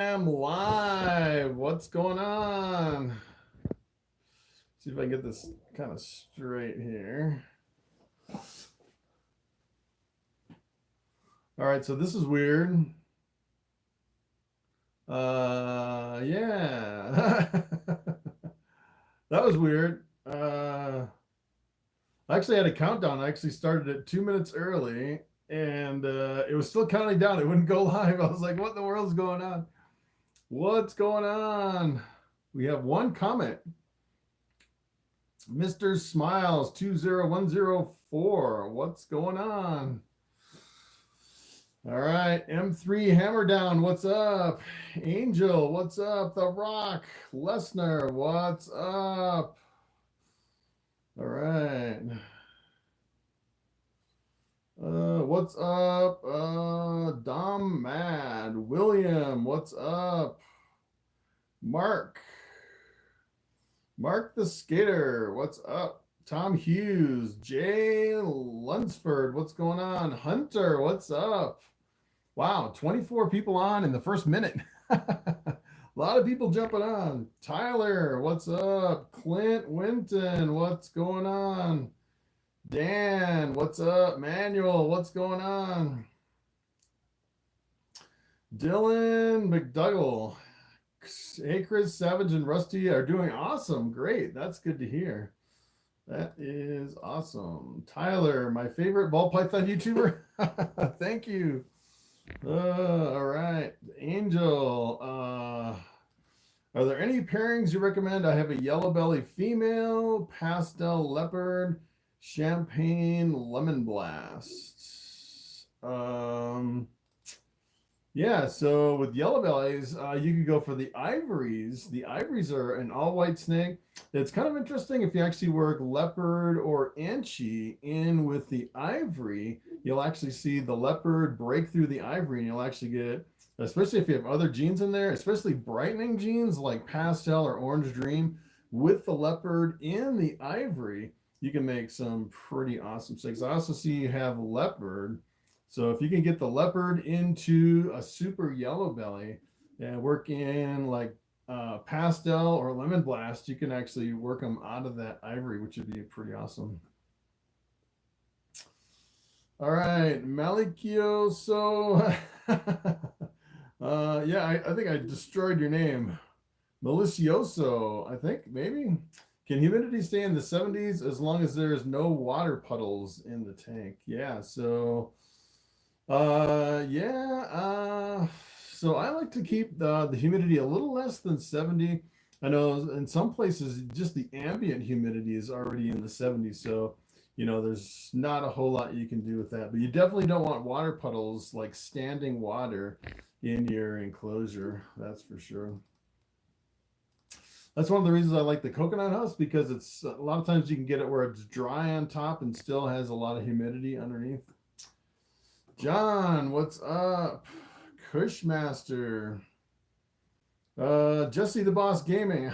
I'm live. What's going on? See if I can get this kind of straight here. All right, so this is weird. Yeah. That was weird. I actually had a countdown. I actually started it 2 minutes early and it was still counting down. It wouldn't go live. I was like, what in the world's going on? What's going on? We have one comment. Mr. Smiles 20104. What's going on? All right, M3 Hammer Down, what's up? Angel, what's up? The Rock, Lesnar, what's up? All right. What's up? Dom Mad, William, what's up? Mark the Skater, what's up? Tom Hughes, Jay Lunsford, what's going on? Hunter, what's up? Wow, 24 people on in the first minute. A lot of people jumping on. Tyler, what's up? Clint Winton, what's going on? Dan, what's up? Manuel, what's going on? Dylan McDougall. Hey, Chris, Savage, and Rusty are doing awesome. Great. That's good to hear. That is awesome. Tyler, my favorite ball python YouTuber. Thank you. All right. Angel, are there any pairings you recommend? I have a yellow belly female, pastel leopard, champagne lemon blast. Yeah, so with yellow bellies, you could go for the ivories. The ivories are an all-white snake. It's kind of interesting if you actually work leopard or anchi in with the ivory, you'll actually see the leopard break through the ivory and you'll actually get, especially if you have other genes in there, especially brightening genes like pastel or orange dream with the leopard in the ivory, you can make some pretty awesome snakes. I also see you have leopard. So if you can get the leopard into a super yellow belly and work in like pastel or lemon blast, you can actually work them out of that ivory, which would be pretty awesome. All right, Malikio. So yeah, I think I destroyed your name. Malicioso, I think maybe. Can humidity stay in the 70s as long as there's no water puddles in the tank? Yeah, so so I like to keep the humidity a little less than 70. I know in some places just the ambient humidity is already in the 70s, so there's not a whole lot you can do with that. But you definitely don't want water puddles, like standing water in your enclosure. That's for sure. That's one of the reasons I like the coconut house, because it's a lot of times you can get it where it's dry on top and still has a lot of humidity underneath. John, what's up? Cushmaster. Jesse the Boss Gaming.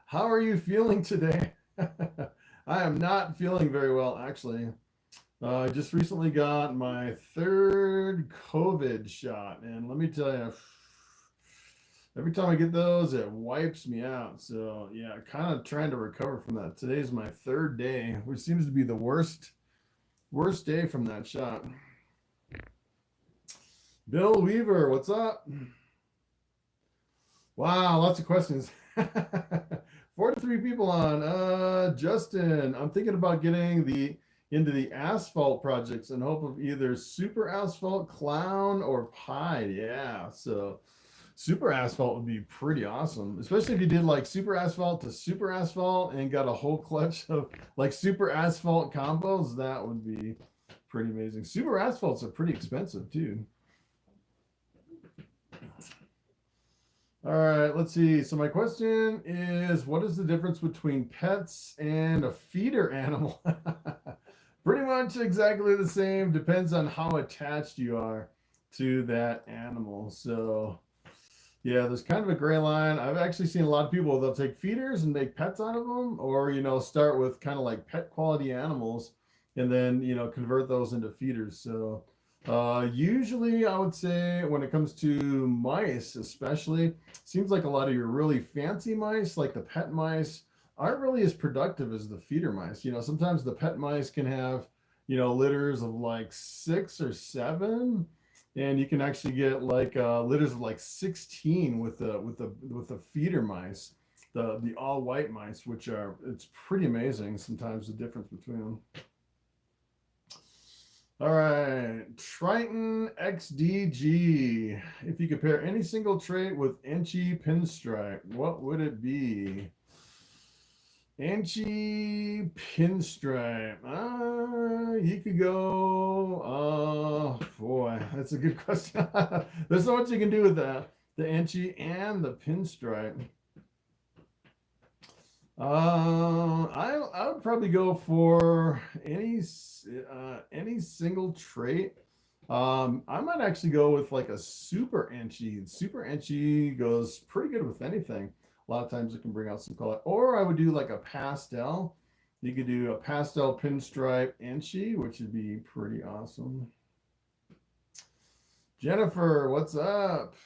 How are you feeling today? I am not feeling very well, actually. I just recently got my third COVID shot, and let me tell you, every time I get those, it wipes me out. So yeah, kind of trying to recover from that. Today's my third day, which seems to be the worst day from that shot. Bill Weaver, what's up? Wow, lots of questions. 43 people on. Justin, I'm thinking about getting into the asphalt projects in hope of either super asphalt, clown, or pied. Yeah, so super asphalt would be pretty awesome, especially if you did like super asphalt to super asphalt and got a whole clutch of like super asphalt combos. That would be pretty amazing. Super asphalts are pretty expensive too. All right, let's see. So my question is, what is the difference between pets and a feeder animal? Pretty much exactly the same. Depends on how attached you are to that animal. So yeah, there's kind of a gray line. I've actually seen a lot of people, they'll take feeders and make pets out of them, or start with kind of like pet quality animals and then convert those into feeders. So Usually, I would say when it comes to mice, especially, seems like a lot of your really fancy mice, like the pet mice, aren't really as productive as the feeder mice. You know, sometimes the pet mice can have, you know, litters of like 6 or 7, and you can actually get like litters of like 16 with the feeder mice, the all white mice, which are it's pretty amazing sometimes the difference between them. All right, Triton XDG. If you compare any single trait with Inchy Pinstripe, what would it be? Inchy Pinstripe. You could go. Boy, that's a good question. There's so much you can do with that. The Inchy and the Pinstripe. I would probably go for any single trait. I might actually go with like a super inchy. Super inchy goes pretty good with anything. A lot of times it can bring out some color. Or I would do like a pastel. You could do a pastel pinstripe inchy, which would be pretty awesome. Jennifer, what's up?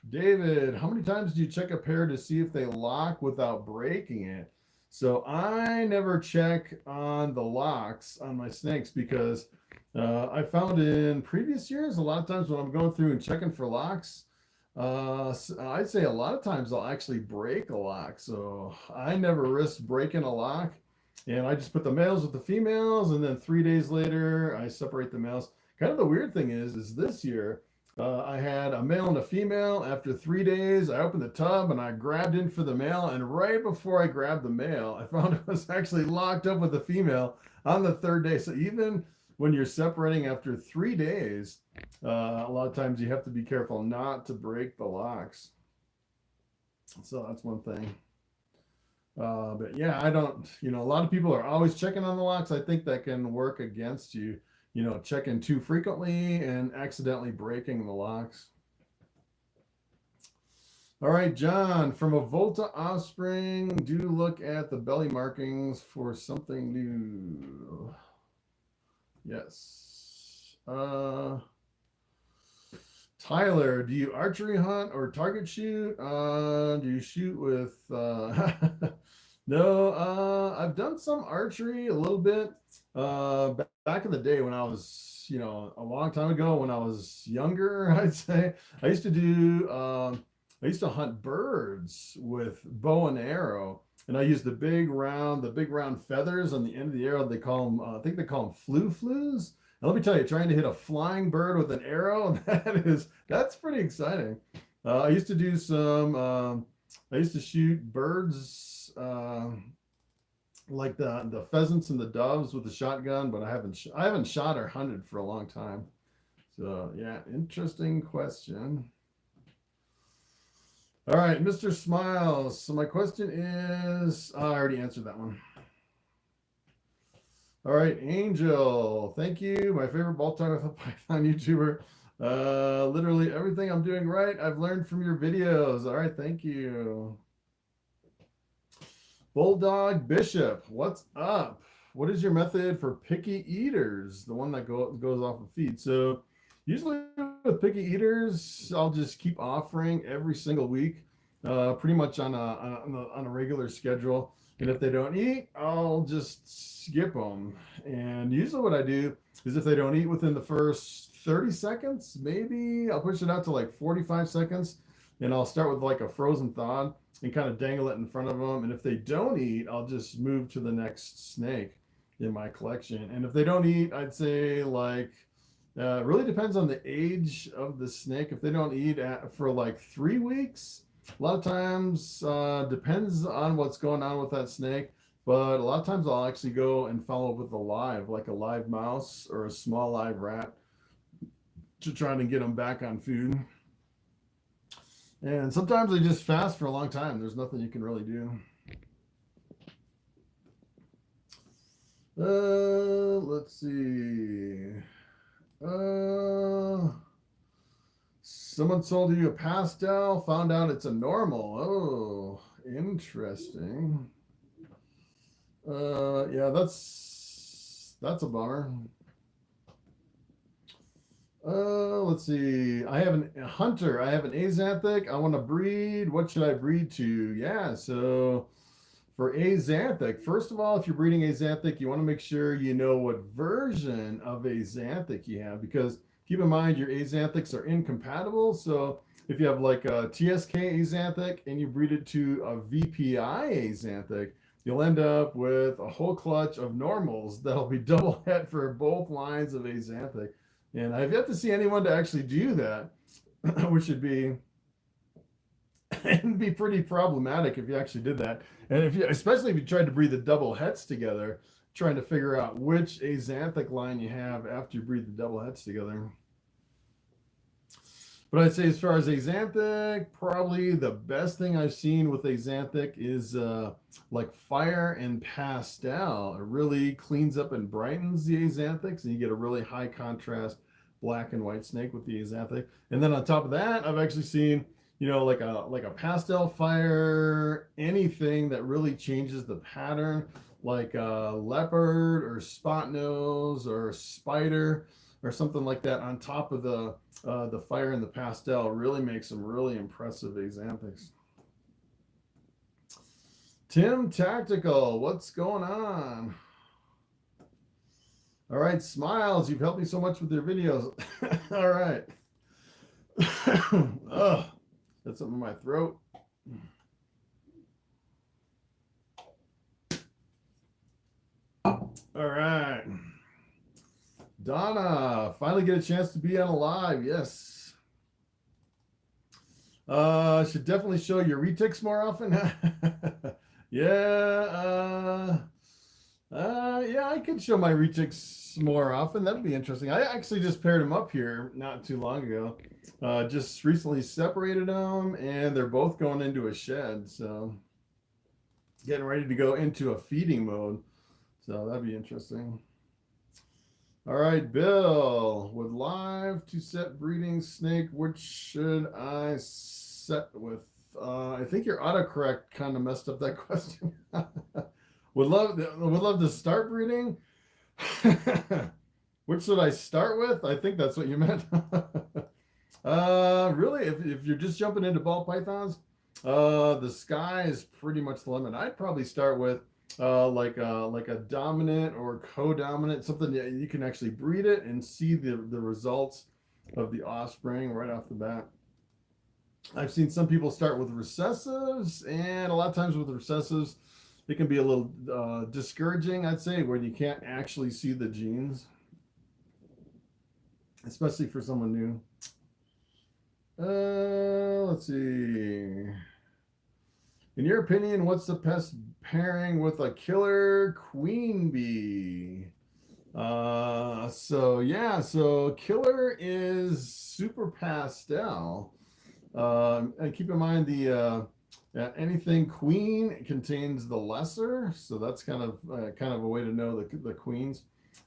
David, how many times do you check a pair to see if they lock without breaking it? So I never check on the locks on my snakes because I found in previous years, a lot of times when I'm going through and checking for locks, I'd say a lot of times I'll actually break a lock. So I never risk breaking a lock. And I just put the males with the females, and then 3 days later, I separate the males. Kind of the weird thing is this year, I had a male and a female. After 3 days, I opened the tub and I grabbed in for the male. And right before I grabbed the male, I found it was actually locked up with the female on the 3rd day. So even when you're separating after 3 days, a lot of times you have to be careful not to break the locks. So that's one thing. But yeah, I don't, you know, a lot of people are always checking on the locks. I think that can work against you, you know, checking too frequently and accidentally breaking the locks. All right, John, from a Volta offspring, do look at the belly markings for something new. Yes. Tyler, do you archery hunt or target shoot? Do you shoot with no, I've done some archery a little bit. Back in the day when I was, you know, a long time ago when I was younger, I'd say I used to do I used to hunt birds with bow and arrow, and I used the big round feathers on the end of the arrow. They call them, I think they call them flu-flus. And let me tell you, trying to hit a flying bird with an arrow, that's pretty exciting. I used to do some, I used to shoot birds, like the pheasants and the doves with the shotgun, but I haven't shot or hunted for a long time. So yeah, interesting question. All right, Mr. Smiles. So my question is, I already answered that one. All right, Angel. Thank you. My favorite ball talk with a Python YouTuber. Literally everything I'm doing right, I've learned from your videos. All right, thank you. Bulldog Bishop, what's up? What is your method for picky eaters? The one that goes off of feed. So usually with picky eaters, I'll just keep offering every single week, pretty much on a regular schedule. And if they don't eat, I'll just skip them. And usually what I do is if they don't eat within the first 30 seconds, maybe I'll push it out to like 45 seconds. And I'll start with like a frozen thawed and kind of dangle it in front of them. And if they don't eat, I'll just move to the next snake in my collection. And if they don't eat, I'd say like, really depends on the age of the snake. If they don't eat for like 3 weeks, a lot of times depends on what's going on with that snake. But a lot of times I'll actually go and follow up with like a live mouse or a small live rat to try to get them back on food. And sometimes they just fast for a long time. There's nothing you can really do. Let's see. Someone sold you a pastel, found out it's a normal. Oh, interesting. Yeah, that's a bummer. Let's see. I have a hunter. I have an Axanthic. I want to breed. What should I breed to? Yeah, so for Axanthic, first of all, if you're breeding Axanthic, you want to make sure you know what version of Axanthic you have, because keep in mind your Axanthics are incompatible. So if you have like a TSK Axanthic and you breed it to a VPI Axanthic, you'll end up with a whole clutch of normals that'll be double het for both lines of Axanthic. And I've yet to see anyone to actually do that, which would be it'd be pretty problematic if you actually did that. And if you, especially if you tried to breed the double hets together, trying to figure out which Axanthic line you have after you breed the double hets together. But I'd say as far as Axanthic, probably the best thing I've seen with Axanthic is like fire and pastel. It really cleans up and brightens the Axanthics, and you get a really high contrast black and white snake with the Axanthic. And then on top of that, I've actually seen, you know, like a pastel fire, anything that really changes the pattern, like a leopard or spot nose or spider or something like that on top of the fire and the pastel really makes some really impressive Axanthics. Tim Tactical, what's going on? All right, Smiles, you've helped me so much with your videos. All right. Oh, got something in my throat. All right. Donna, finally get a chance to be on a live. Yes. Should definitely show your retics more often. Yeah. Yeah, I could show my retics more often. That'd be interesting. I actually just paired them up here not too long ago. Just recently separated them, and they're both going into a shed. So getting ready to go into a feeding mode. So that'd be interesting. All right, Bill, would live to set breeding snake, which should I set with? I think your autocorrect kind of messed up that question. would love to start breeding. Which should I start with? I think that's what you meant. Really, if you're just jumping into ball pythons, the sky is pretty much the limit. I'd probably start with like a dominant or co-dominant, something that you can actually breed it and see the results of the offspring right off the bat. I've seen some people start with recessives, and a lot of times with recessives, it can be a little discouraging, I'd say, when you can't actually see the genes, especially for someone new. Let's see. In your opinion, what's the best pairing with a killer queen bee? So killer is super pastel. And keep in mind anything queen contains the lesser, so that's kind of a way to know the queens.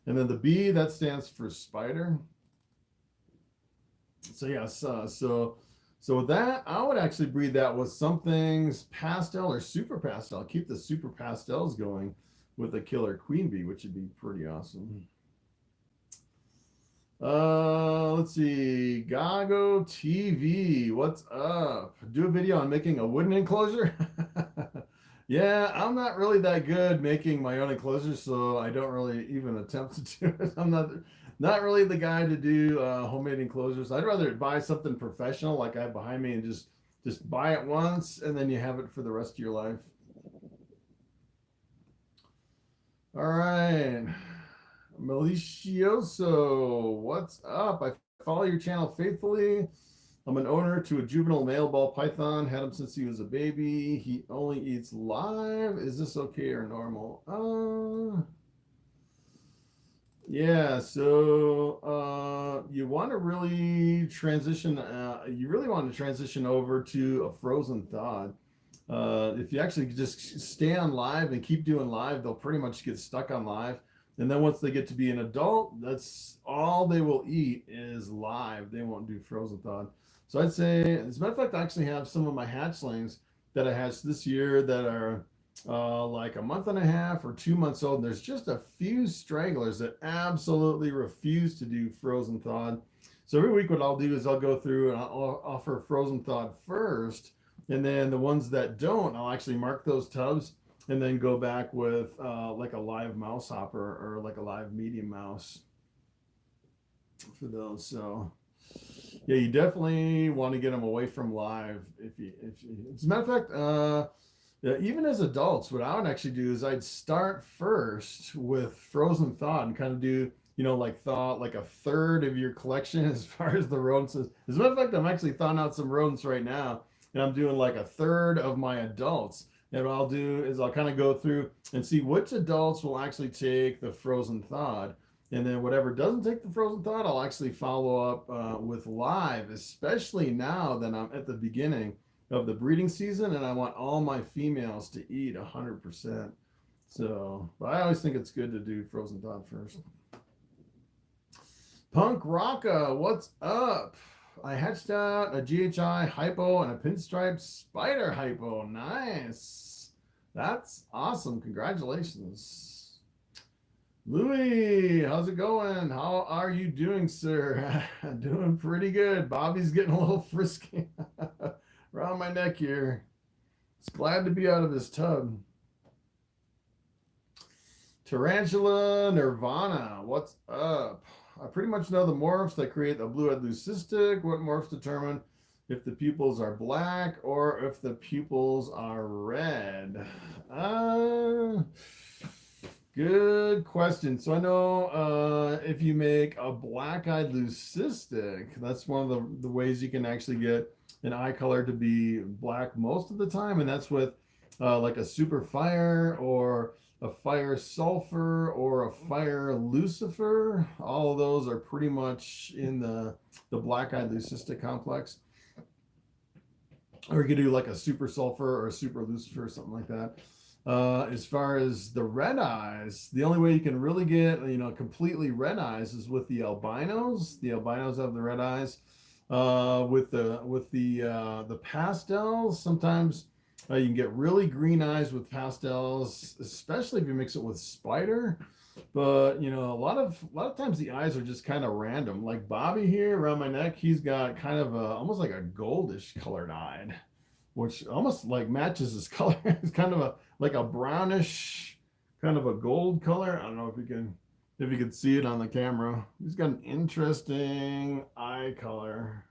And then the B, that stands for spider. So yes, so with that, I would actually breed that with something's pastel or super pastel. Keep the super pastels going with a killer queen bee, which would be pretty awesome. Let's see. Gago TV, what's up? Do a video on making a wooden enclosure. Yeah, I'm not really that good making my own enclosures, so I don't really even attempt to do it. I'm not really the guy to do homemade enclosures. I'd rather buy something professional like I have behind me and just buy it once and then you have it for the rest of your life. All right. Malicioso, what's up? I follow your channel faithfully. I'm an owner to a juvenile male ball python. Had him since he was a baby. He only eats live. Is this okay or normal? Yeah, so you want to really transition. You really want to transition over to a frozen thawed. If you actually just stay on live and keep doing live, they'll pretty much get stuck on live. And then once they get to be an adult, that's all they will eat is live. They won't do frozen thawed. So I'd say, as a matter of fact, I actually have some of my hatchlings that I hatched this year that are like a month and a half or 2 months old. And there's just a few stragglers that absolutely refuse to do frozen thawed. So every week what I'll do is I'll go through and I'll offer frozen thawed first, and then the ones that don't, I'll actually mark those tubs and then go back with like a live mouse hopper or like a live medium mouse for those. So yeah, you definitely want to get them away from live. As a matter of fact, yeah, even as adults, what I would actually do is I'd start first with frozen thawed and kind of do, like thaw like a third of your collection as far as the rodents. As a matter of fact, I'm actually thawing out some rodents right now, and I'm doing like a third of my adults. And what I'll do is I'll kind of go through and see which adults will actually take the frozen thawed. And then whatever doesn't take the frozen thawed, I'll actually follow up with live, especially now that I'm at the beginning of the breeding season and I want all my females to eat 100%. So, but I always think it's good to do frozen thawed first. Punk Rocka, what's up? I hatched out a GHI hypo and a pinstripe spider hypo. Nice. That's awesome. Congratulations. Louis, how's it going? How are you doing, sir? Doing pretty good. Bobby's getting a little frisky around my neck here. It's glad to be out of this tub. Tarantula Nirvana, what's up? I pretty much know the morphs that create the blue-eyed leucistic. What morphs determine if the pupils are black or if the pupils are red? Good question. So I know if you make a black-eyed leucistic, that's one of the ways you can actually get an eye color to be black most of the time, and that's with like a super fire or a fire sulfur or a fire lucifer. All of those are pretty much in the black-eyed leucistic complex. Or you could do like a super sulfur or a super lucifer, something like that. As far as the red eyes, the only way you can really get completely red eyes is with the albinos. The albinos have the red eyes. With the pastels, sometimes you can get really green eyes with pastels, especially if you mix it with spider. But a lot of times the eyes are just kind of random. Like Bobby here around my neck, he's got kind of almost like a goldish colored eye, which almost like matches his color. It's kind of like a brownish, kind of a gold color. I don't know if you can see it on the camera. He's got an interesting eye color.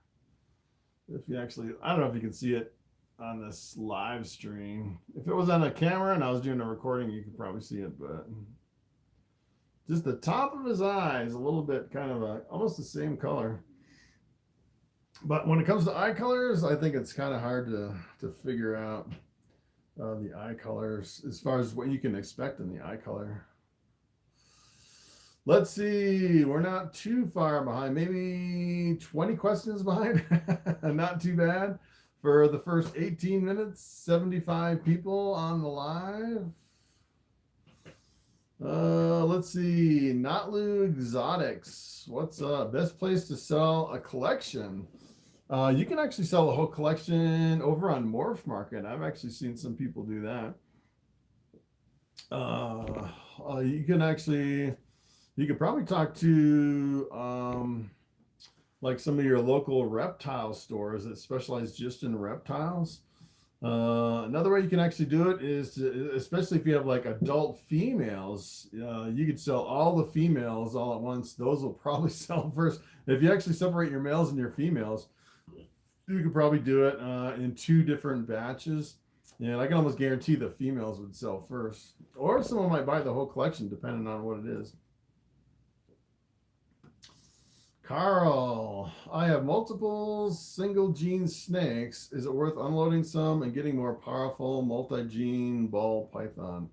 I don't know if you can see it on this live stream. If it was on a camera and I was doing a recording, you could probably see it, but just the top of his eye is a little bit kind of almost the same color. But when it comes to eye colors, I think it's kind of hard to figure out the eye colors as far as what you can expect in the eye color. Let's see. We're not too far behind. Maybe 20 questions behind. Not too bad. For the first 18 minutes, 75 people on the live. Let's see. Notlu Exotics. What's up? Best place to sell a collection? You can actually sell the whole collection over on Morphmarket. I've actually seen some people do that. You could probably talk to like some of your local reptile stores that specialize just in reptiles. Another way you can actually do it is especially if you have like adult females, you could sell all the females all at once. Those will probably sell first. If you actually separate your males and your females, you could probably do it in 2 different batches. And I can almost guarantee the females would sell first. Or someone might buy the whole collection depending on what it is. Carl, I have multiple single gene snakes. Is it worth unloading some and getting more powerful multi-gene Ball Python?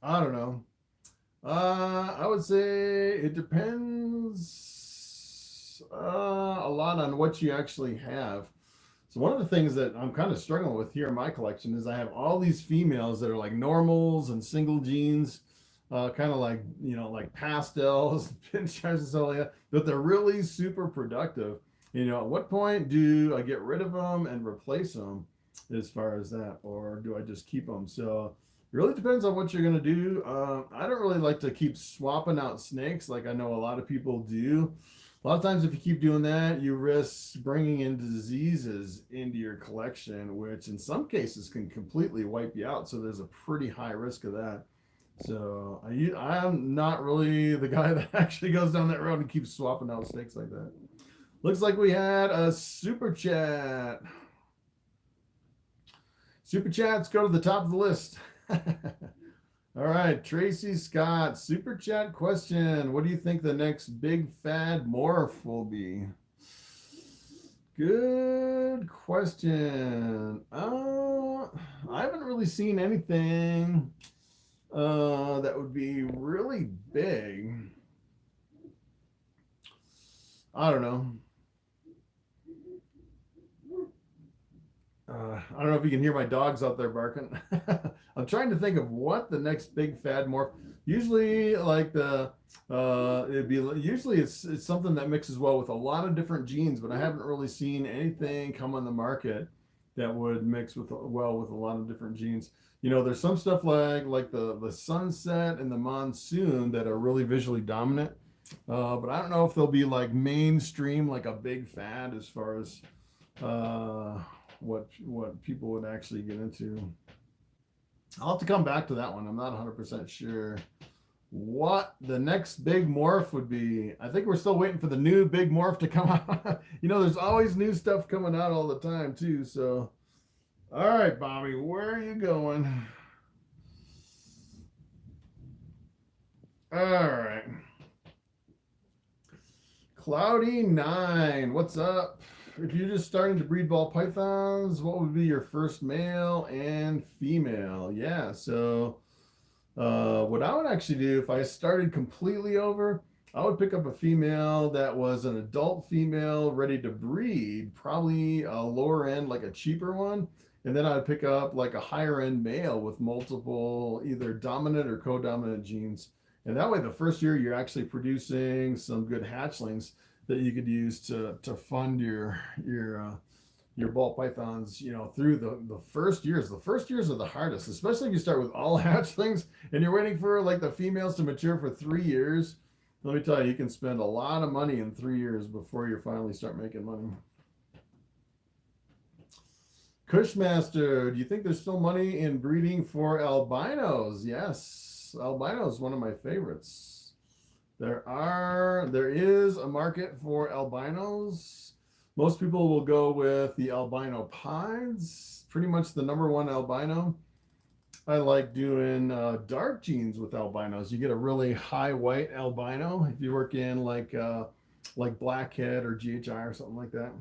I don't know. I would say it depends a lot on what you actually have. So one of the things that I'm kind of struggling with here in my collection is I have all these females that are like normals and single genes. Kind of like, like pastels, pinstripes and stuff like that, but they're really super productive. At what point do I get rid of them and replace them as far as that, or do I just keep them? So really depends on what you're going to do. I don't really like to keep swapping out snakes like I know a lot of people do. A lot of times, if you keep doing that, you risk bringing in diseases into your collection, which in some cases can completely wipe you out. So there's a pretty high risk of that. So I'm not really the guy that actually goes down that road and keeps swapping out snakes like that. Looks like we had a super chat. Super chats go to the top of the list. All right, Tracy Scott, super chat question. What do you think the next big fad morph will be? Good question. I haven't really seen anything that would be really big. I don't know. I don't know if you can hear my dogs out there barking. I'm trying to think of what the next big fad morph. Usually, like usually it's something that mixes well with a lot of different genes, but I haven't really seen anything come on the market that would mix well with a lot of different genes. You know, there's some stuff like the sunset and the monsoon that are really visually dominant, but I don't know if they'll be like mainstream, like a big fad as far as what people would actually get into. I'll have to come back to that one. I'm not 100% sure what the next big morph would be. I think we're still waiting for the new big morph to come out. You know, there's always new stuff coming out all the time too. So, all right, Bobby, where are you going? All right. Cloudy9, what's up? If you're just starting to breed ball pythons, what would be your first male and female? Yeah, so what I would actually do if I started completely over, I would pick up a female that was an adult female ready to breed, probably a lower end, like a cheaper one. And then I'd pick up like a higher end male with multiple either dominant or co-dominant genes. And that way, the first year you're actually producing some good hatchlings that you could use to fund your ball pythons, you know, through the first years. The first years are the hardest, especially if you start with all hatchlings and you're waiting for like the females to mature for 3 years. Let me tell you, you can spend a lot of money in 3 years before you finally start making money. Cushmaster, do you think there's still money in breeding for albinos? Yes, albino is one of my favorites. There is a market for albinos. Most people will go with the albino pies, pretty much the number 1 albino. I like doing dark genes with albinos. You get a really high white albino if you work in like blackhead or GHI or something like that.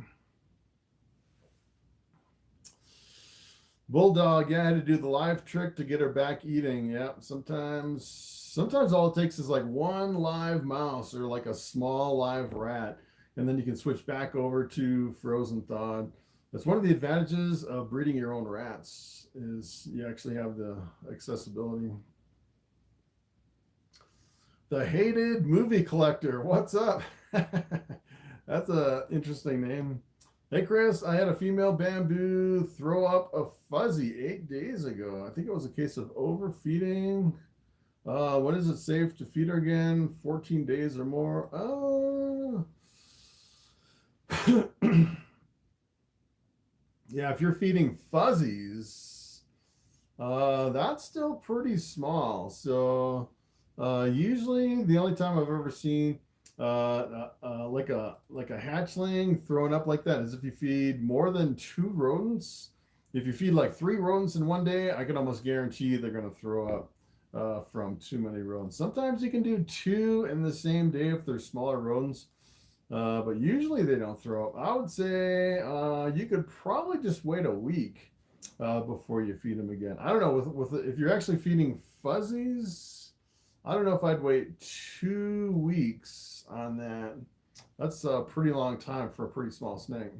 Bulldog, yeah, I had to do the live trick to get her back eating. Yep, sometimes all it takes is like one live mouse or like a small live rat, and then you can switch back over to frozen thawed. That's one of the advantages of breeding your own rats, is you actually have the accessibility. The Hated Movie Collector, what's up? That's an interesting name. Hey Chris, I had a female bamboo throw up a fuzzy 8 days ago. I think it was a case of overfeeding. When is it safe to feed her again? 14 days or more? Yeah, if you're feeding fuzzies, that's still pretty small. So usually the only time I've ever seen like a hatchling thrown up like that is if you feed more than 2 rodents. If you feed like 3 rodents in one day, I can almost guarantee they're going to throw up from too many rodents. Sometimes you can do 2 in the same day if they're smaller rodents, but usually they don't throw up. I would say you could probably just wait a week before you feed them again. I don't know, with if you're actually feeding fuzzies, I don't know if I'd wait 2 weeks on that. That's a pretty long time for a pretty small snake.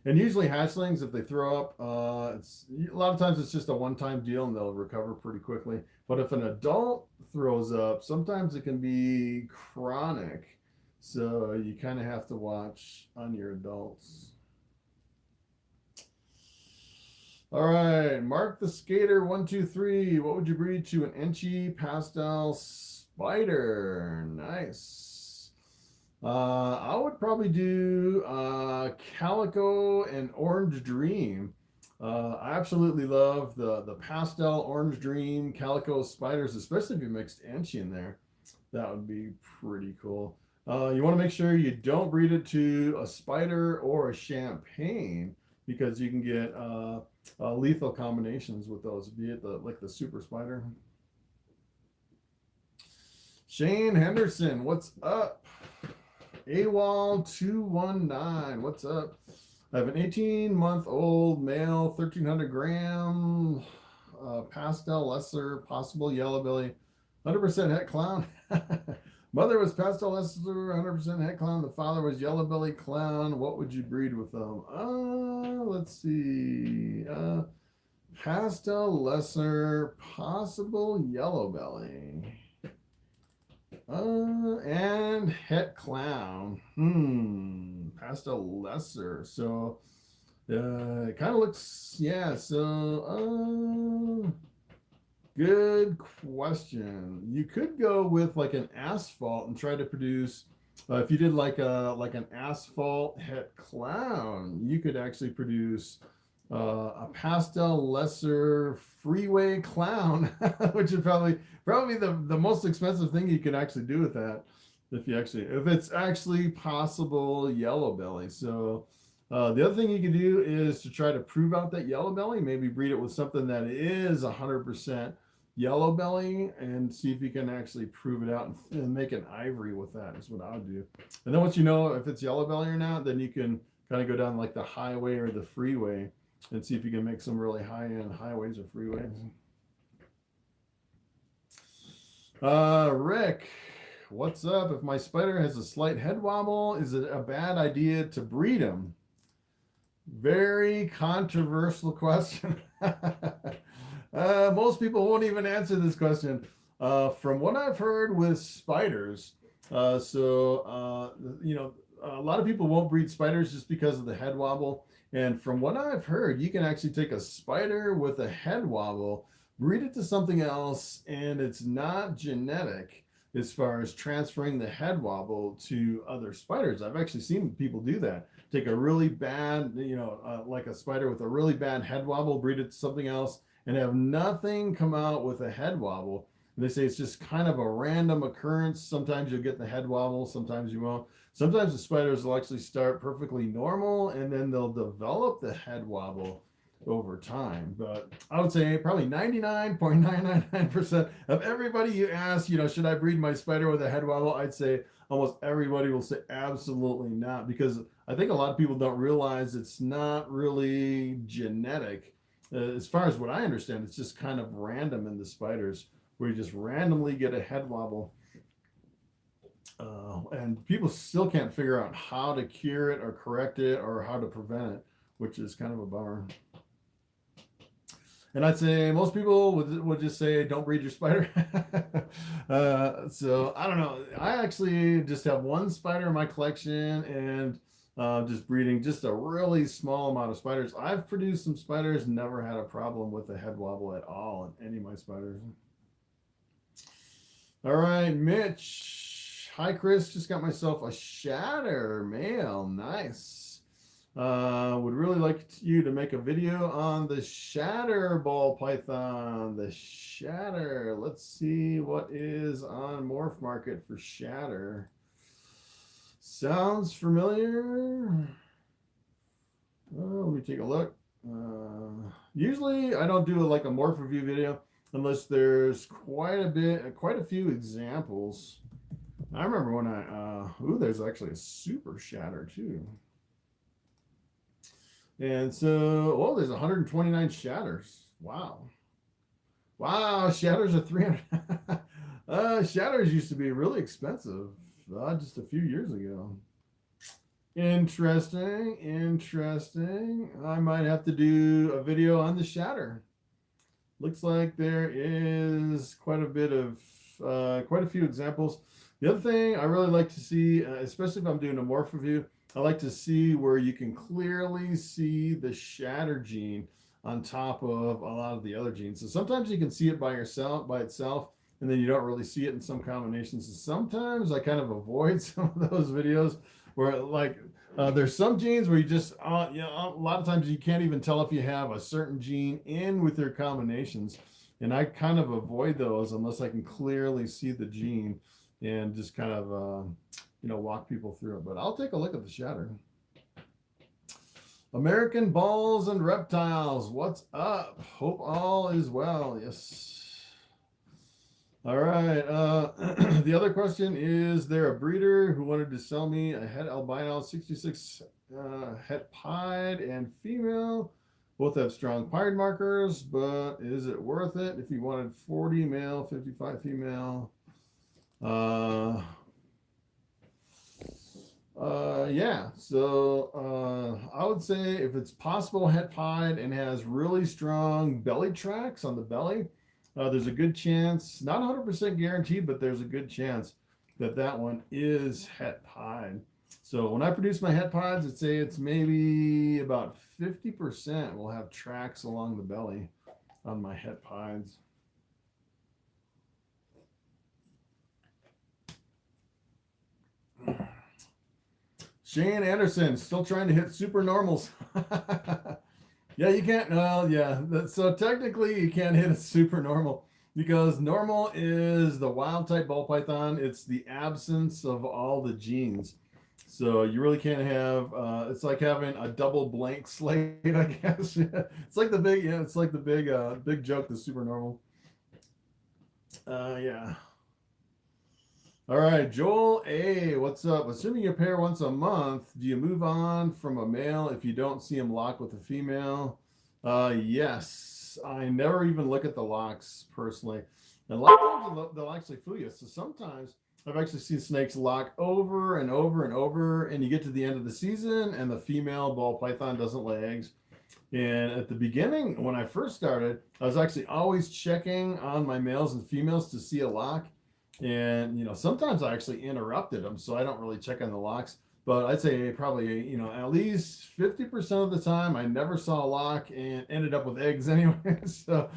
And usually hatchlings, if they throw up, it's a lot of times it's just a one-time deal and they'll recover pretty quickly. But if an adult throws up, sometimes it can be chronic. So you kind of have to watch on your adults. All right, Mark the Skater 123. What would you breed to an Enchi pastel spider? Nice. I would probably do Calico and Orange Dream. I absolutely love the pastel Orange Dream Calico spiders, especially if you mixed Enchi in there. That would be pretty cool. You want to make sure you don't breed it to a spider or a champagne because you can get lethal combinations with those, be it like the super spider. Shane Henderson, what's up? AWOL 219, what's up? I have an 18-month-old male, 1,300 gram, pastel lesser, possible yellow belly, 100% het clown. Mother was pastel lesser, 100% het clown. The father was yellow belly clown. What would you breed with them? Let's see. Pastel lesser, possible yellow belly. And het clown. Pastel lesser. So it kind of looks, yeah. So good question. You could go with like an asphalt and try to produce. If you did like an asphalt het clown, you could actually produce a pastel lesser freeway clown, which is probably the most expensive thing you could actually do with that. If it's actually possible yellow belly. So the other thing you can do is to try to prove out that yellow belly, maybe breed it with something that is 100% yellow belly and see if you can actually prove it out and make an ivory with that is what I would do. And then once you know if it's yellow belly or not, then you can kind of go down like the highway or the freeway and see if you can make some really high-end highways or freeways. Rick, what's up? If my spider has a slight head wobble, is it a bad idea to breed him? Very controversial question. Most people won't even answer this question. From what I've heard with spiders, you know, a lot of people won't breed spiders just because of the head wobble. And from what I've heard, you can actually take a spider with a head wobble, breed it to something else, and it's not genetic as far as transferring the head wobble to other spiders. I've actually seen people do that. Take a really bad, like a spider with a really bad head wobble, breed it to something else, and have nothing come out with a head wobble. And they say it's just kind of a random occurrence. Sometimes you'll get the head wobble, sometimes you won't. Sometimes the spiders will actually start perfectly normal, and then they'll develop the head wobble over time. But I would say probably 99.999% of everybody you ask, should I breed my spider with a head wobble? I'd say almost everybody will say absolutely not, because I think a lot of people don't realize it's not really genetic. As far as what I understand, it's just kind of random in the spiders, where you just randomly get a head wobble. And people still can't figure out how to cure it or correct it or how to prevent it, which is kind of a bummer. And I'd say most people would just say, don't breed your spider. So I don't know. I actually just have one spider in my collection and just breeding just a really small amount of spiders. I've produced some spiders, never had a problem with the head wobble at all in any of my spiders. All right, Mitch. Hi, Chris. Just got myself a shatter male. Nice. Would really like you to make a video on the shatter ball python. The shatter. Let's see what is on Morphmarket for shatter. Sounds familiar. Let me take a look. Usually I don't do like a morph review video unless there's quite a few examples. I remember when there's actually a super shatter too. And so, there's 129 shatters. Wow. Shatters are 300. Shatters used to be really expensive just a few years ago. Interesting. I might have to do a video on the shatter. Looks like there is quite a few examples. The other thing I really like to see, especially if I'm doing a morph review, I like to see where you can clearly see the shatter gene. on top of a lot of the other genes. So sometimes you can see it by itself, and then you don't really see it in some combinations. And sometimes I kind of avoid some of those videos where like there's some genes where you just you know, a lot of times you can't even tell if you have a certain gene in with your combinations, and I kind of avoid those unless I can clearly see the gene and just kind of you know, walk people through it. But I'll take a look at the shatter. American balls and reptiles, what's up? Hope all is well. Yes. All right. The other question is there a breeder who wanted to sell me a het albino 66 het pied and female? Both have strong pied markers, but is it worth it if you wanted 40 male, 55 female? Yeah, so I would say if it's possible het pied and has really strong belly tracks on the belly, there's a good chance, not 100% guaranteed, but there's a good chance that that one is het pied. So when I produce my het pieds, I'd say it's maybe about 50% will have tracks along the belly on my het pieds. Shane Anderson, still trying to hit super normals. Yeah, you can't. Well, yeah. So technically, you can't hit a super normal because normal is the wild type ball python. It's the absence of all the genes. So you really can't have. It's like having a double blank slate, I guess. It's like the big. Yeah, it's like the big joke. The super normal. Yeah. All right, Joel A, what's up? Assuming you pair once a month, do you move on from a male if you don't see him lock with a female? Yes, I never even look at the locks personally. And a lot of times they'll actually fool you. So sometimes I've actually seen snakes lock over and over and over, and you get to the end of the season and the female ball python doesn't lay eggs. And at the beginning, when I first started, I was actually always checking on my males and females to see a lock. And, you know, sometimes I actually interrupted them, so I don't really check on the locks. But I'd say probably, you know, at least 50% of the time I never saw a lock and ended up with eggs anyway. So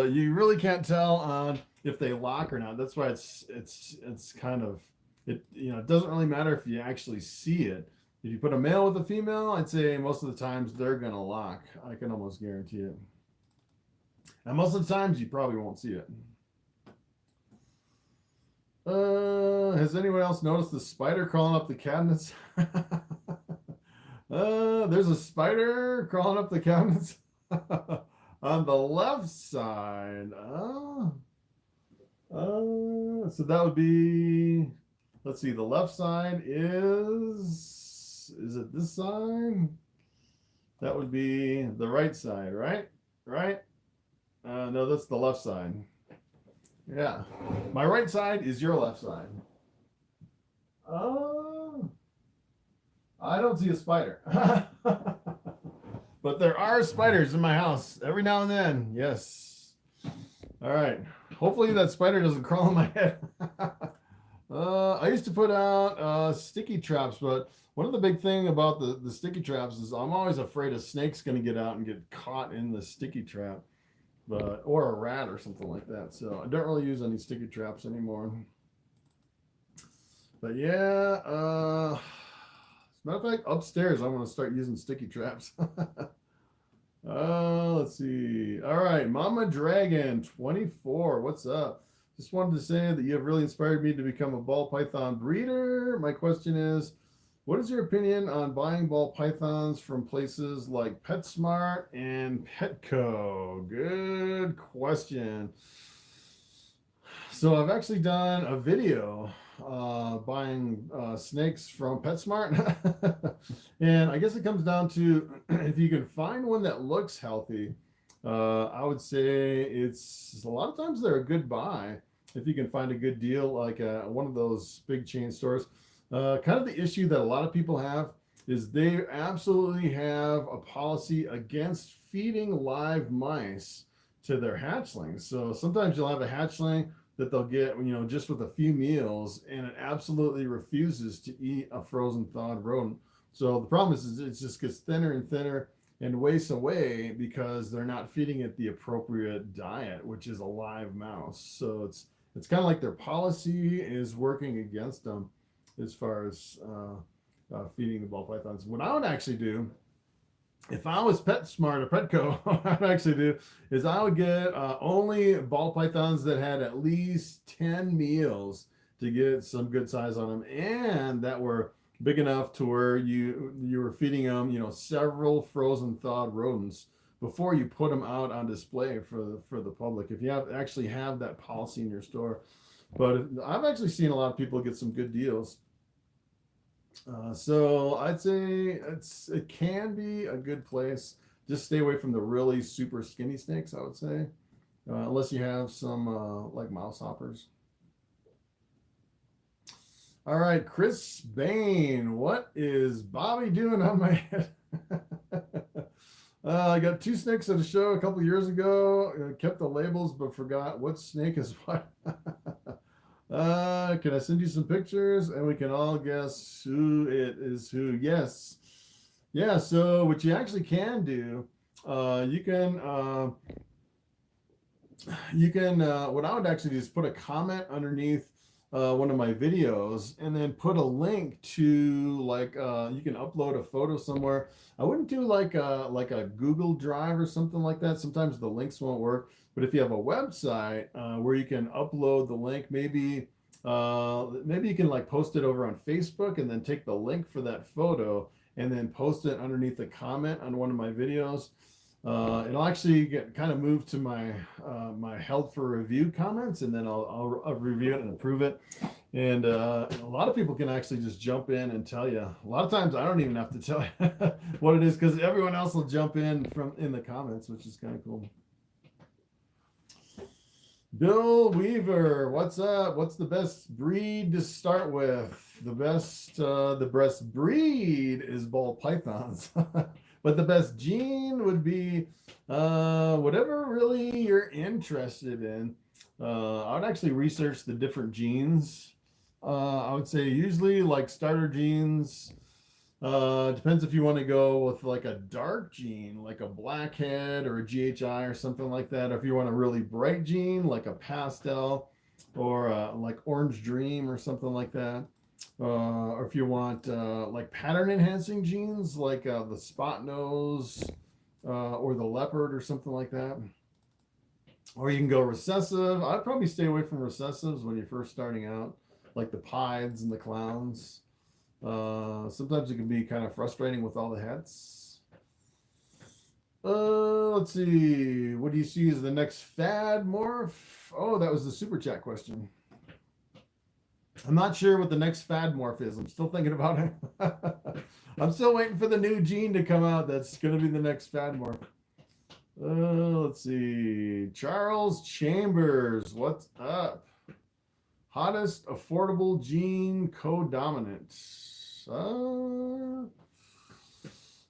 you really can't tell on if they lock or not. That's why it's kind of, you know, it doesn't really matter if you actually see it. If you put a male with a female, I'd say most of the times they're going to lock. I can almost guarantee it. And most of the times you probably won't see it. Has anyone else noticed the spider crawling up the cabinets? There's a spider crawling up the cabinets on the left side. So that would be, let's see, the left side is it this side? That would be the right side, right? Right? No, that's the left side. Yeah, my right side is your left side. I don't see a spider. But there are spiders in my house every now and then. Yes. All right. Hopefully that spider doesn't crawl on my head. I used to put out sticky traps, but one of the big thing about the sticky traps is I'm always afraid a snake's going to get out and get caught in the sticky trap. Or a rat or something like that. So I don't really use any sticky traps anymore. But yeah, as a matter of fact, upstairs I'm going to start using sticky traps. Let's see. All right, Mama Dragon 24. What's up? Just wanted to say that you have really inspired me to become a ball python breeder. My question is, what is your opinion on buying ball pythons from places like PetSmart and Petco? Good question. So I've actually done a video buying snakes from PetSmart. And I guess it comes down to if you can find one that looks healthy, I would say it's a lot of times they're a good buy if you can find a good deal like one of those big chain stores. Kind of the issue that a lot of people have is they absolutely have a policy against feeding live mice to their hatchlings. So sometimes you'll have a hatchling that they'll get, you know, just with a few meals, and it absolutely refuses to eat a frozen thawed rodent. So the problem is it just gets thinner and thinner, and wastes away because they're not feeding it the appropriate diet, which is a live mouse. So it's kind of like their policy is working against them as far as feeding the ball pythons. What I would actually do, if I was PetSmart or Petco, what I'd actually do is I would get only ball pythons that had at least 10 meals to get some good size on them, and that were big enough to where you were feeding them, you know, several frozen thawed rodents before you put them out on display for the public, if you actually have that policy in your store. But I've actually seen a lot of people get some good deals. So I'd say it can be a good place. Just stay away from the really super skinny snakes, I would say, unless you have some like mouse hoppers. All right, Chris Bain, what is Bobby doing on my head? I got 2 snakes at a show a couple years ago. Kept the labels, but forgot what snake is what. Can I send you some pictures and we can all guess who it is who? Yes. Yeah, so what you actually can do, you can what I would actually do is put a comment underneath one of my videos and then put a link to, like, you can upload a photo somewhere. I wouldn't do like a Google Drive or something like that. Sometimes the links won't work, but if you have a website where you can upload the link, maybe you can like post it over on Facebook and then take the link for that photo and then post it underneath a comment on one of my videos. It'll actually get kind of moved to my my held for review comments, and then I'll review it and approve it. And a lot of people can actually just jump in and tell you. A lot of times I don't even have to tell you what it is, because everyone else will jump in in the comments, which is kind of cool. Bill Weaver, what's up? What's the best breed to start with? The best breed is Ball Pythons. But the best gene would be whatever really you're interested in. I would actually research the different genes. I would say usually like starter genes. Depends if you want to go with like a dark gene, like a blackhead or a GHI or something like that. Or if you want a really bright gene, like a pastel or like orange dream or something like that. Or if you want like pattern enhancing genes, like the spot nose or the leopard or something like that. Or you can go recessive. I'd probably stay away from recessives when you're first starting out, like the pieds and the clowns. Sometimes it can be kind of frustrating with all the heads. Let's see. What do you see as the next fad morph? Oh, that was the super chat question. I'm not sure what the next fad morph is. I'm still thinking about it. I'm still waiting for the new gene to come out. That's going to be the next fad morph. Let's see. Charles Chambers, what's up? Hottest affordable gene co-dominant.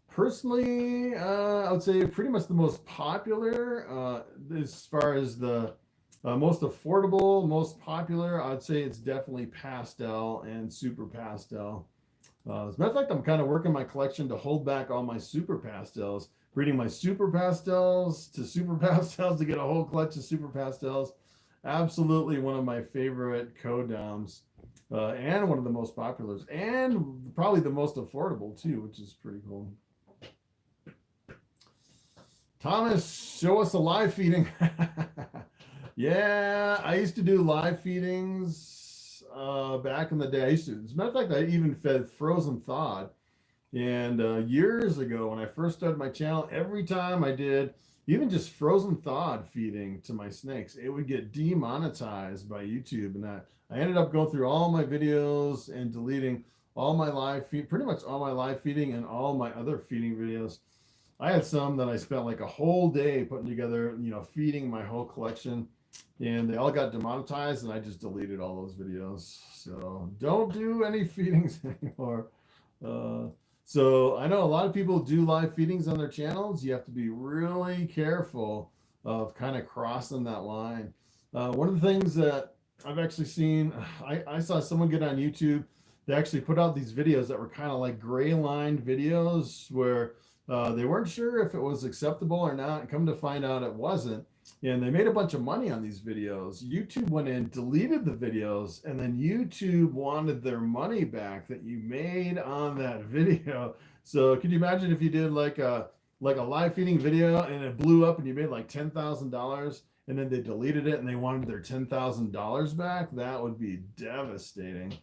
Personally, I would say pretty much the most popular as far as the most affordable, most popular. I'd say it's definitely pastel and super pastel. As a matter of fact, I'm kind of working my collection to hold back all my super pastels, breeding my super pastels to get a whole collection of super pastels. Absolutely one of my favorite co-doms, and one of the most popular, and probably the most affordable too, which is pretty cool. Thomas, show us a live feeding. Yeah, I used to do live feedings back in the day. As a matter of fact, I even fed frozen thawed. And years ago, when I first started my channel, every time I did even just frozen thawed feeding to my snakes, it would get demonetized by YouTube. And I ended up going through all my videos and deleting all my live feed, pretty much all my live feeding and all my other feeding videos. I had some that I spent like a whole day putting together, you know, feeding my whole collection, and they all got demonetized, and I just deleted all those videos. So don't do any feedings anymore. So I know a lot of people do live feedings on their channels. You have to be really careful of kind of crossing that line. One of the things that I've actually seen, I saw someone get on YouTube. They actually put out these videos that were kind of like gray lined videos where They weren't sure if it was acceptable or not, and come to find out it wasn't. And they made a bunch of money on these videos. YouTube went in, deleted the videos, and then YouTube wanted their money back that you made on that video. So can you imagine if you did like a live feeding video and it blew up and you made like $10,000 and then they deleted it and they wanted their $10,000 back? That would be devastating.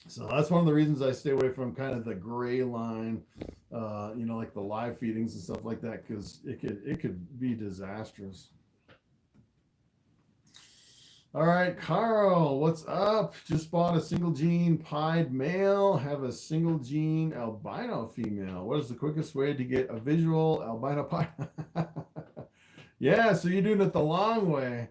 So that's one of the reasons I stay away from kind of the gray line, like the live feedings and stuff like that, because it could be disastrous. All right, Carl, what's up? Just bought a single gene pied male, have a single gene albino female. What is the quickest way to get a visual albino pied? Yeah, so you're doing it the long way.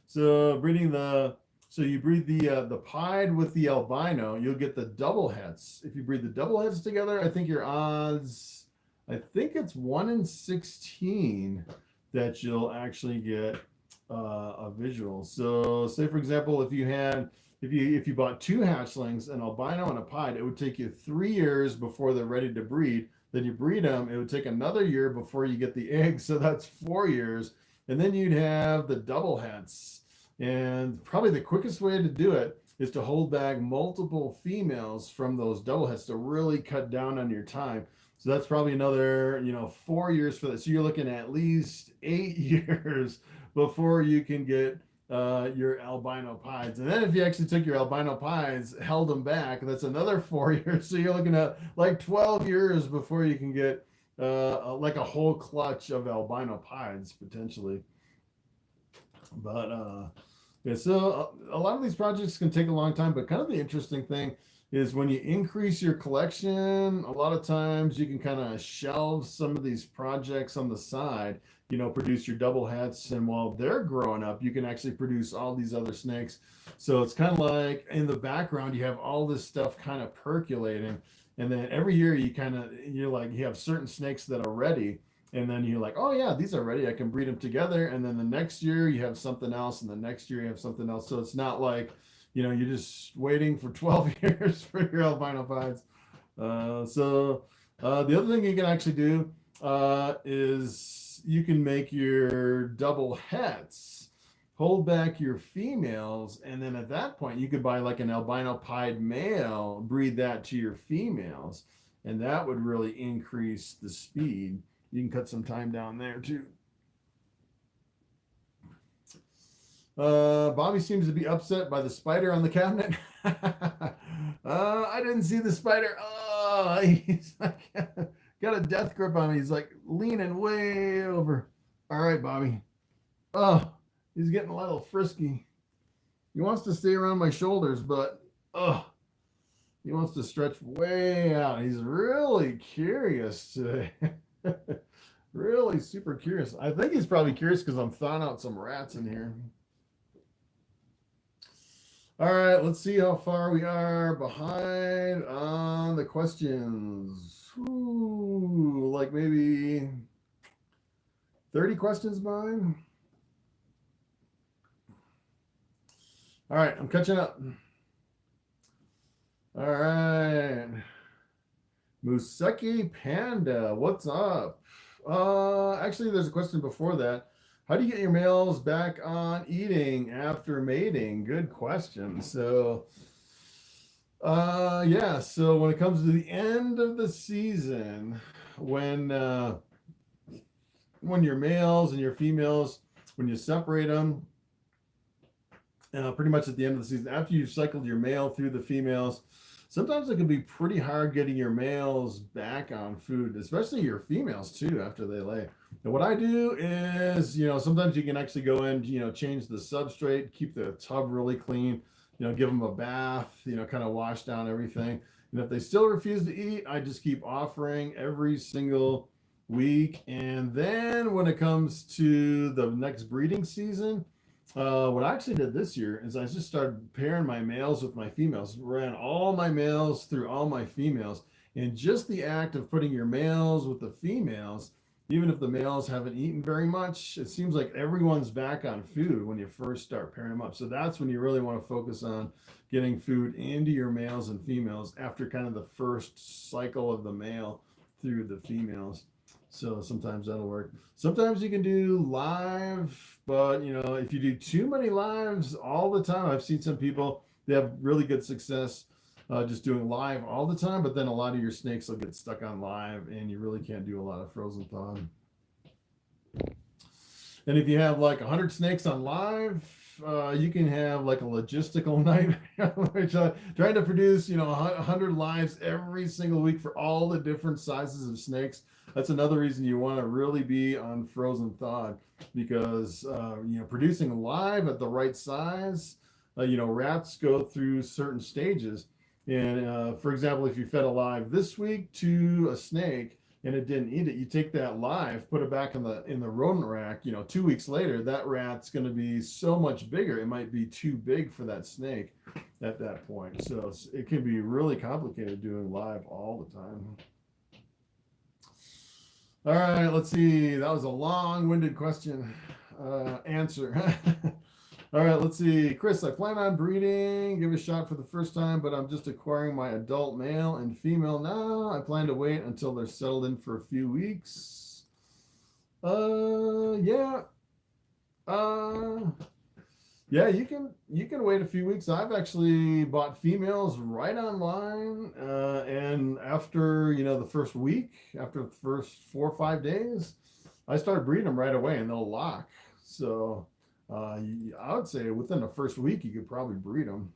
So you breed the pied with the albino, you'll get the double heads. If you breed the double heads together, I think your odds, I think it's 1 in 16 that you'll actually get a visual. So say for example, if you bought 2 hatchlings, an albino and a pied, it would take you 3 years before they're ready to breed. Then you breed them, it would take another year before you get the eggs, so that's 4 years. And then you'd have the double heads. And probably the quickest way to do it is to hold back multiple females from those double heads to really cut down on your time. So that's probably another, 4 years for that. So you're looking at least 8 years before you can get your albino pieds. And then if you actually took your albino pieds, held them back, that's another 4 years. So you're looking at like 12 years before you can get like a whole clutch of albino pieds potentially. But yeah, so a lot of these projects can take a long time, but kind of the interesting thing is when you increase your collection, a lot of times you can kind of shelve some of these projects on the side, produce your double heads, and while they're growing up, you can actually produce all these other snakes. So it's kind of like in the background, you have all this stuff kind of percolating, and then every year you have certain snakes that are ready. And then you're like, oh yeah, these are ready. I can breed them together. And then the next year you have something else, and the next year you have something else. So it's not like, you're just waiting for 12 years for your albino pieds. The other thing you can actually do is you can make your double heads, hold back your females, and then at that point you could buy like an albino pied male, breed that to your females, and that would really increase the speed. You can cut some time down there too. Bobby seems to be upset by the spider on the cabinet. I didn't see the spider. Oh, he's like, got a death grip on me. He's like leaning way over. All right, Bobby. Oh, he's getting a little frisky. He wants to stay around my shoulders, but he wants to stretch way out. He's really curious today. Really super curious. I think he's probably curious because I'm thawing out some rats in here. All right, let's see how far we are behind on the questions. Ooh, like maybe 30 questions behind. All right, I'm catching up. All right. Museki Panda, what's up? Actually, there's a question before that. How do you get your males back on eating after mating? Good question. So, yeah. So when it comes to the end of the season, when your males and your females, when you separate them, pretty much at the end of the season, after you've cycled your male through the females, sometimes it can be pretty hard getting your males back on food, especially your females too, after they lay. And what I do is, sometimes you can actually go in, change the substrate, keep the tub really clean, give them a bath, kind of wash down everything. And if they still refuse to eat, I just keep offering every single week. And then when it comes to the next breeding season, what I actually did this year is I just started pairing my males with my females, ran all my males through all my females, and just the act of putting your males with the females even if the males haven't eaten very much, it seems like everyone's back on food when you first start pairing them up. So that's when you really want to focus on getting food into your males and females after kind of the first cycle of the male through the females. So sometimes that'll work. Sometimes you can do live, but if you do too many lives all the time, I've seen some people, they have really good success just doing live all the time, but then a lot of your snakes will get stuck on live and you really can't do a lot of frozen thawed. And if you have like 100 snakes on live, you can have like a logistical nightmare, trying to produce 100 lives every single week for all the different sizes of snakes. That's another reason you want to really be on frozen thawed, because producing live at the right size, rats go through certain stages. And for example, if you fed a live this week to a snake and it didn't eat it, you take that live, put it back in the rodent rack. 2 weeks later, that rat's going to be so much bigger. It might be too big for that snake at that point. So it can be really complicated doing live all the time. All right, let's see. That was a long-winded question. Answer. All right, let's see. Chris, I plan on breeding, give a shot for the first time, but I'm just acquiring my adult male and female now. I plan to wait until they're settled in for a few weeks. Yeah. Yeah, you can wait a few weeks. I've actually bought females right online, and after the first week, after the first 4 or 5 days, I started breeding them right away, and they'll lock. So I would say within the first week you could probably breed them.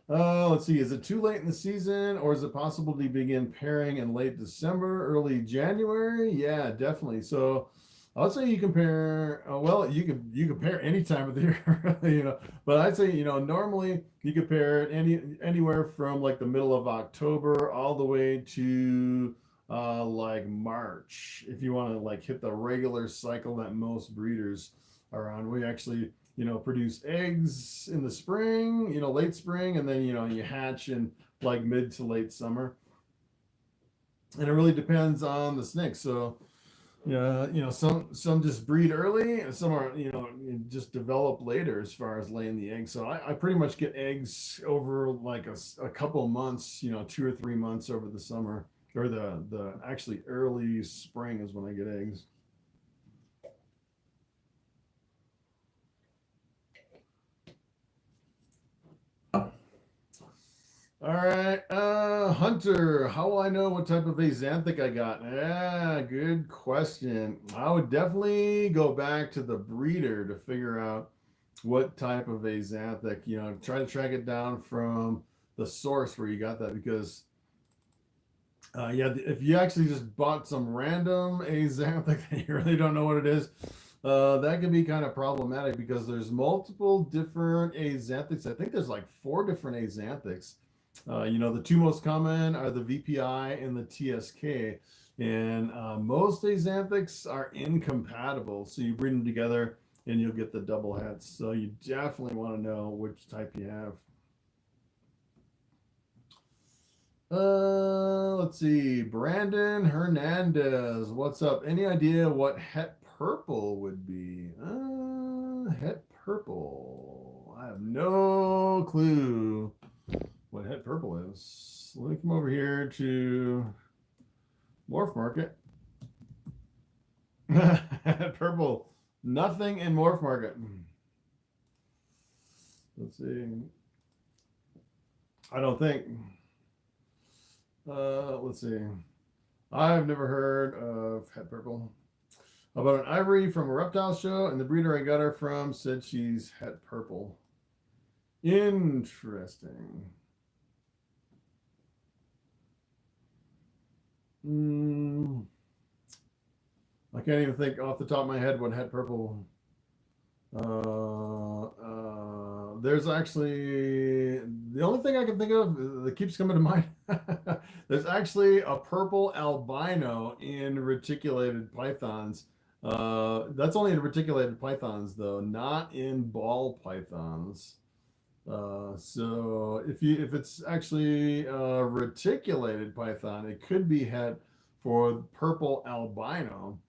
Let's see. Is it too late in the season, or is it possible to begin pairing in late December, early January? Yeah, definitely. So I'd say you can pair. Well, you can pair any time of the year, But I'd say normally you could pair anywhere from like the middle of October all the way to like March, if you want to like hit the regular cycle that most breeders are on. We actually produce eggs in the spring, late spring, and then you hatch in like mid to late summer, and it really depends on the snake. So some just breed early, and some are just develop later as far as laying the eggs. So I pretty much get eggs over like a couple of months, 2 or 3 months over the summer, or the actually early spring is when I get eggs. All right, Hunter, how will I know what type of axanthic I got? Yeah, good question. I would definitely go back to the breeder to figure out what type of axanthic, try to track it down from the source where you got that, because yeah, if you actually just bought some random axanthic that you really don't know what it is, that can be kind of problematic, because there's multiple different axanthics. I think there's like 4 different axanthics. The 2 most common are the VPI and the TSK, and most axanthics are incompatible. So you breed them together and you'll get the double heads. So you definitely want to know which type you have. Let's see. Brandon Hernandez, what's up? Any idea what het purple would be? Het purple. I have no clue what het purple is. Let me come over here to Morphmarket. Het purple. Nothing in Morphmarket. Let's see. I don't think. Let's see. I've never heard of het purple. How about an ivory from a reptile show, and the breeder I got her from said she's het purple. Interesting. I can't even think off the top of my head what het purple. There's actually, the only thing I can think of that keeps coming to mind, there's actually a purple albino in reticulated pythons. That's only in reticulated pythons though, not in ball pythons. So if it's actually reticulated python, it could be het for purple albino,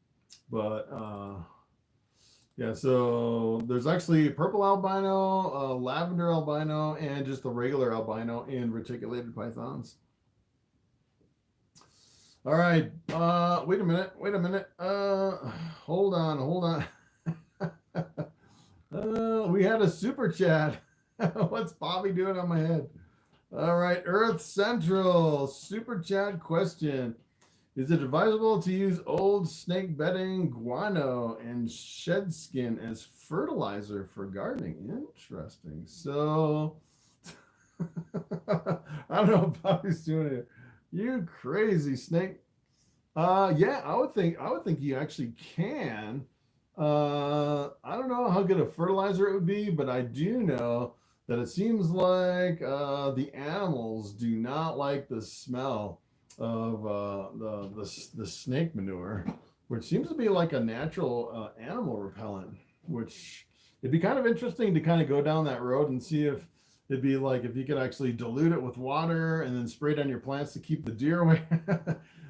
but yeah. So there's actually purple albino, lavender albino, and just the regular albino in reticulated pythons. All right. Wait a minute. Hold on. We had a super chat. What's Bobby doing on my head? All right, Earth Central super chat question. Is it advisable to use old snake bedding, guano, and shed skin as fertilizer for gardening? Interesting. So I don't know what Bobby's doing it. You crazy snake. Yeah, I would think you actually can. I don't know how good a fertilizer it would be, but I do know that it seems like the animals do not like the smell of the snake manure, which seems to be like a natural animal repellent. Which it'd be kind of interesting to kind of go down that road and see if it'd be like if you could actually dilute it with water and then spray it on your plants to keep the deer away.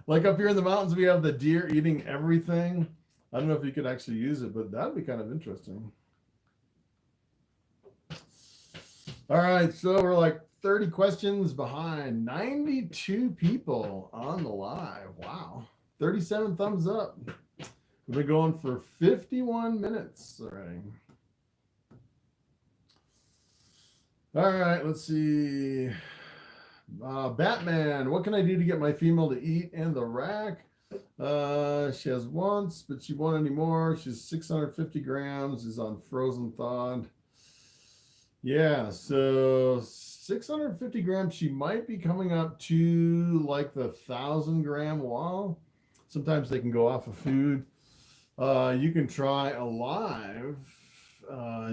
Like up here in the mountains, we have the deer eating everything. I don't know if you could actually use it, but that'd be kind of interesting. All right, so we're like 30 questions behind. 92 people on the live. Wow. 37 thumbs up. We've been going for 51 minutes already. All right, let's see. Batman, what can I do to get my female to eat in the rack? She has once, but she won't anymore. She's 650 grams, is on frozen thawed. Yeah, so 650 grams, she might be coming up to like the 1,000-gram wall. Sometimes they can go off of food. You can try alive.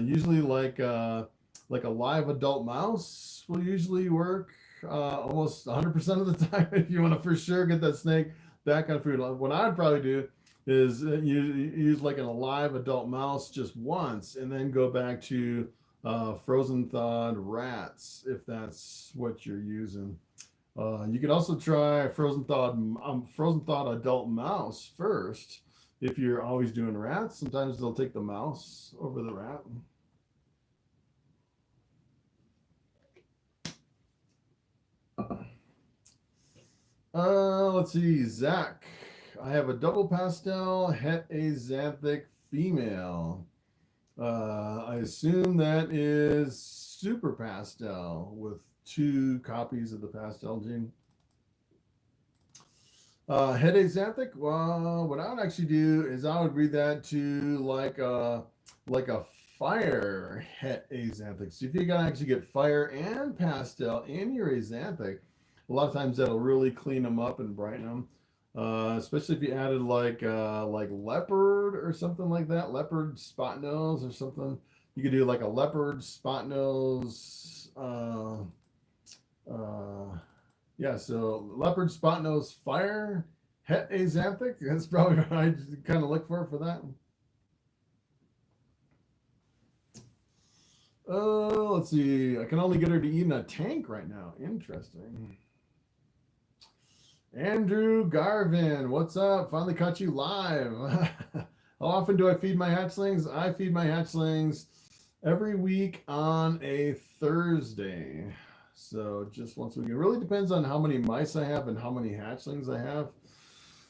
Usually like a live adult mouse will usually work almost 100% of the time if you want to for sure get that snake back on food. What I'd probably do is use like an alive adult mouse just once and then go back to frozen thawed rats if that's what you're using. You could also try frozen thawed adult mouse first if you're always doing rats. Sometimes they'll take the mouse over the rat. Let's see, Zach. I have a double pastel het axanthic female. I assume that is super pastel with 2 copies of the pastel gene. Het axanthic. Well, what I would actually do is I would breed that to like a fire het axanthic. So if you can actually get fire and pastel in your axanthic, a lot of times that'll really clean them up and brighten them. Especially if you added like leopard or something like that, leopard spot nose or something. You could do like a leopard spot nose. Yeah, so leopard spot nose fire het axanthic. That's probably what I kind of look for that. Let's see. I can only get her to eat in a tank right now. Interesting. Andrew Garvin, what's up? Finally caught you live. How often do I feed my hatchlings? I feed my hatchlings every week on a Thursday. So just once a week. It really depends on how many mice I have and how many hatchlings I have.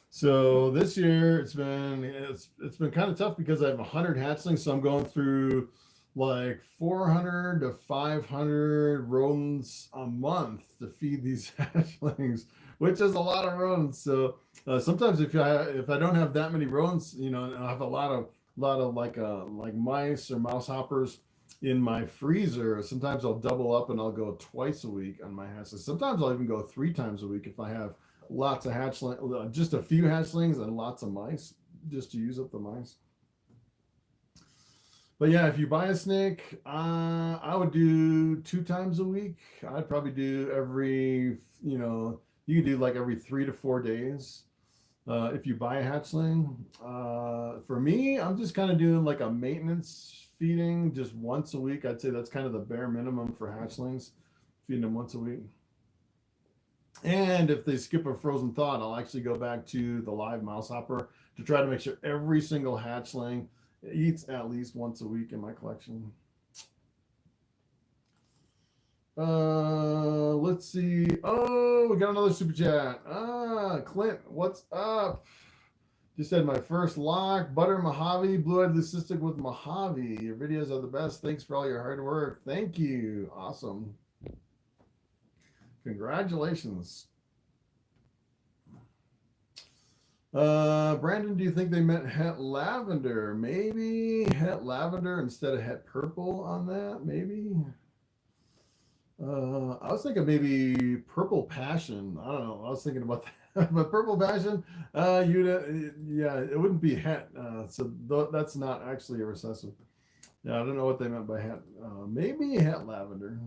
So this year it's been kind of tough because I have 100 hatchlings, so I'm going through like 400 to 500 rodents a month to feed these hatchlings, which is a lot of rodents. So sometimes if I don't have that many rodents, you know, I have a lot of like mice or mouse hoppers in my freezer. Sometimes I'll double up and I'll go twice a week on my hatchlings. Sometimes I'll even go 3 times a week if I have lots of hatchlings, just a few hatchlings and lots of mice, just to use up the mice. But yeah, if you buy a snake, I would do 2 times a week. I'd probably do every, you know, you can do like every 3 to 4 days. If you buy a hatchling, for me, I'm just kind of doing like a maintenance feeding just once a week. I'd say that's kind of the bare minimum for hatchlings, feeding them once a week. And if they skip a frozen thaw, I'll actually go back to the live mouse hopper to try to make sure every single hatchling eats at least once a week in my collection. Let's see. Oh, we got another super chat. Clint, what's up? Just said my first lock, Butter Mojave, Blue-Eyed Leucistic with Mojave. Your videos are the best. Thanks for all your hard work. Thank you. Awesome. Congratulations. Brandon, do you think they meant het lavender? Maybe het lavender instead of het purple on that, maybe. I was thinking maybe purple passion. I don't know. I was thinking about that. But purple passion, yeah, it wouldn't be het. So that's not actually a recessive. Yeah, I don't know what they meant by het. Maybe het lavender.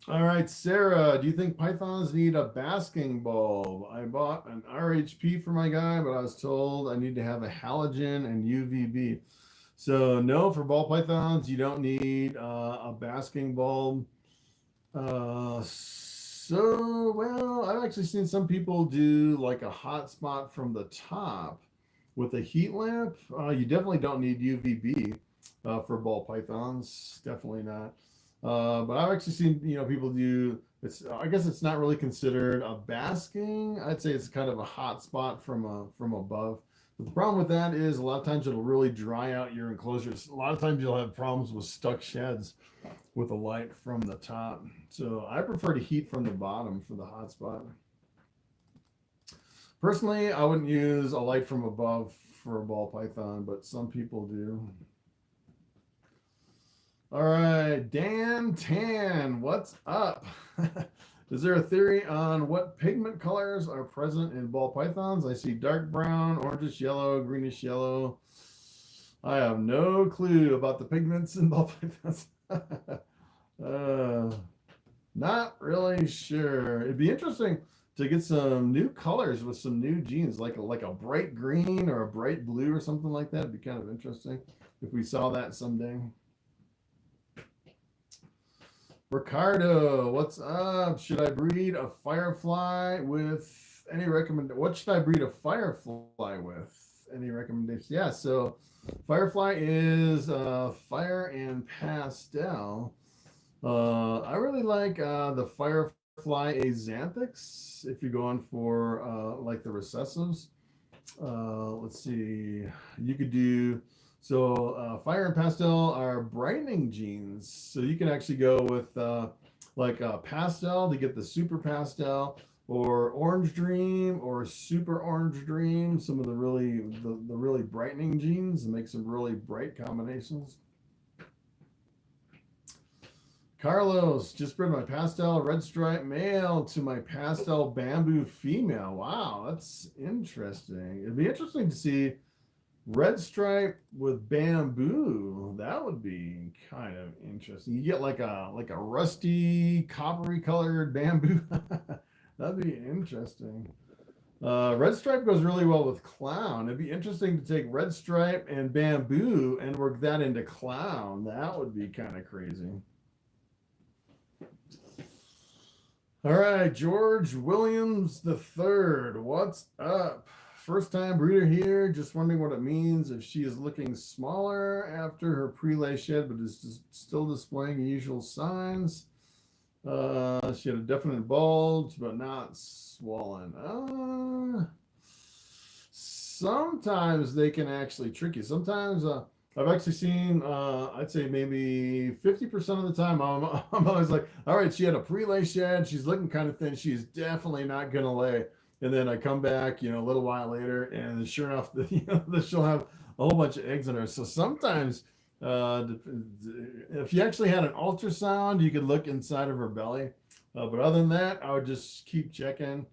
All right, Sarah, do you think pythons need a basking bulb? I bought an RHP for my guy, but I was told I need to have a halogen and UVB. So no, for ball pythons, you don't need a basking bulb. Well, I've actually seen some people do like a hot spot from the top with a heat lamp. You definitely don't need UVB for ball pythons. Definitely not. But I've actually seen, people do, I guess it's not really considered a basking. I'd say it's kind of a hot spot from above. But the problem with that is a lot of times it'll really dry out your enclosures. A lot of times you'll have problems with stuck sheds with a light from the top. So I prefer to heat from the bottom for the hot spot. Personally, I wouldn't use a light from above for a ball python, but some people do. All right, Dan Tan, what's up? Is there a theory on what pigment colors are present in ball pythons? I see dark brown, orangish yellow, greenish yellow. I have no clue about the pigments in ball pythons. Not really sure. It'd be interesting to get some new colors with some new genes, like a bright green or a bright blue or something like that. It'd be kind of interesting if we saw that someday. Ricardo, what's up? Should I breed a firefly with any what should I breed a firefly with? Any recommendations? Yeah, so firefly is fire and pastel. I really like the firefly axanthics if you're going for like the recessives. Let's see, you could do. So fire and pastel are brightening genes. So you can actually go with like a pastel to get the super pastel, or orange dream or super orange dream, some of the really brightening genes, and make some really bright combinations. Carlos, just bred my pastel red stripe male to my pastel bamboo female. Wow, that's interesting. It'd be interesting to see red stripe with bamboo. That would be kind of interesting. You get like a rusty coppery colored bamboo. That'd be interesting. Red stripe goes really well with clown. It'd be interesting to take red stripe and bamboo and work that into clown. That would be kind of crazy. All right, George Williams III, what's up? First time breeder here, just wondering what it means if she is looking smaller after her pre-lay shed, but is still displaying usual signs. She had a definite bulge, but not swollen. Sometimes they can actually trick you. Sometimes I've actually seen, I'd say maybe 50% of the time, I'm always like, all right, she had a pre-lay shed, she's looking kind of thin, she's definitely not going to lay. And then I come back, a little while later, and sure enough, she'll have a whole bunch of eggs in her. So sometimes, if you actually had an ultrasound, you could look inside of her belly. But other than that, I would just keep checking.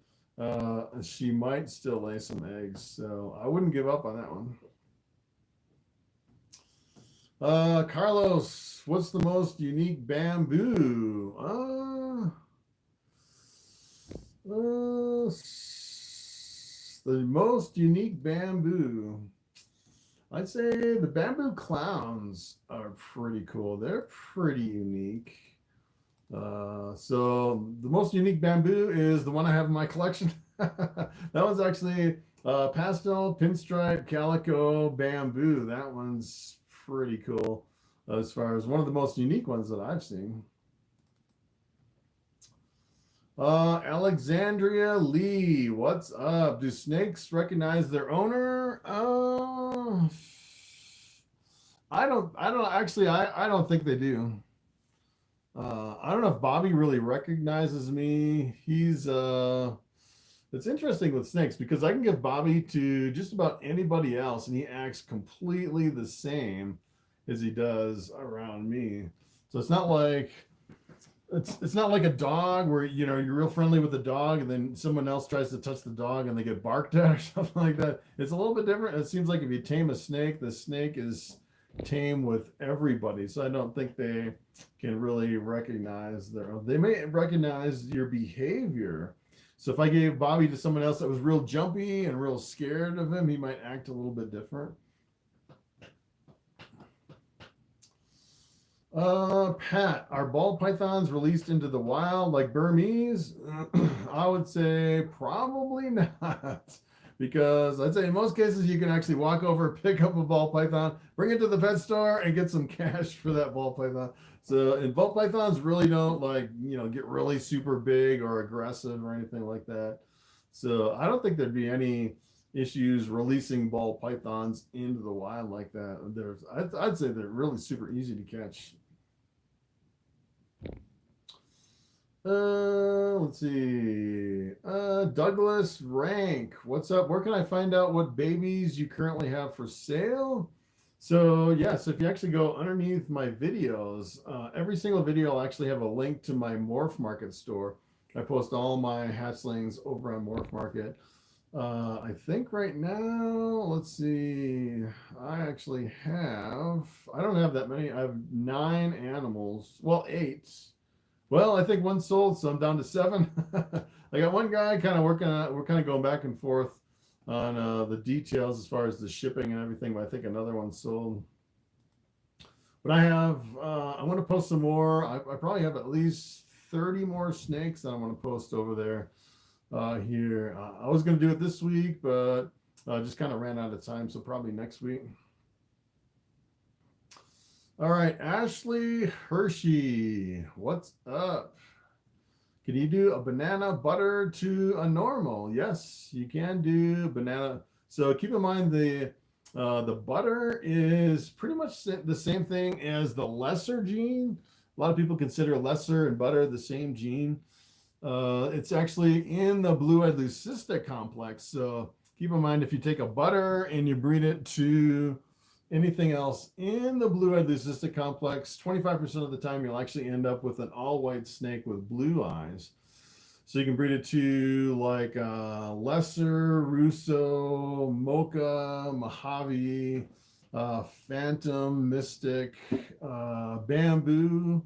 She might still lay some eggs, so I wouldn't give up on that one. Carlos, what's the most unique bamboo? The most unique bamboo. I'd say the bamboo clowns are pretty cool. They're pretty unique. So the most unique bamboo is the one I have in my collection. That one's actually pastel pinstripe calico bamboo. That one's pretty cool as far as one of the most unique ones that I've seen. Alexandria Lee, what's up? Do snakes recognize their owner? I don't actually, I don't think they do. I don't know if Bobby really recognizes me. He's it's interesting with snakes because I can give Bobby to just about anybody else and he acts completely the same as he does around me. So it's not like it's not like a dog where you're real friendly with the dog and then someone else tries to touch the dog and they get barked at or something like that. It's a little bit different. It seems like if you tame a snake, the snake is tame with everybody. So I don't think they can really recognize their own. They may recognize your behavior. So if I gave Bobby to someone else that was real jumpy and real scared of him, he might act a little bit different. Pat, are ball pythons released into the wild like Burmese? I would say probably not, because I'd say in most cases you can actually walk over, pick up a ball python, bring it to the pet store, and get some cash for that ball python. So, and ball pythons really don't get really super big or aggressive or anything like that. So I don't think there'd be any issues releasing ball pythons into the wild like that. I'd say they're really super easy to catch. Let's see. Douglas Rank, what's up? Where can I find out what babies you currently have for sale? So yes, if you actually go underneath my videos, every single video will actually have a link to my Morphmarket store. I post all my hatchlings over on Morphmarket. I think right now, let's see, I don't have that many. I have 9 animals. Well, 8. Well, I think one sold, so I'm down to 7. I got one guy kind of working on it. We're kind of going back and forth on the details as far as the shipping and everything, but I think another one sold. But I want to post some more. I probably have at least 30 more snakes that I want to post over there here. I was going to do it this week, but just kind of ran out of time, so probably next week. All right, Ashley Hershey, what's up? Can you do a banana butter to a normal? Yes, you can do banana. So keep in mind the butter is pretty much the same thing as the lesser gene. A lot of people consider lesser and butter the same gene. It's actually in the blue-eyed leucistic complex. So keep in mind if you take a butter and you breed it to anything else in the blue-eyed leucistic complex, 25% of the time you'll actually end up with an all-white snake with blue eyes. So you can breed it to like lesser, Russo, Mocha, Mojave, Phantom, Mystic, Bamboo.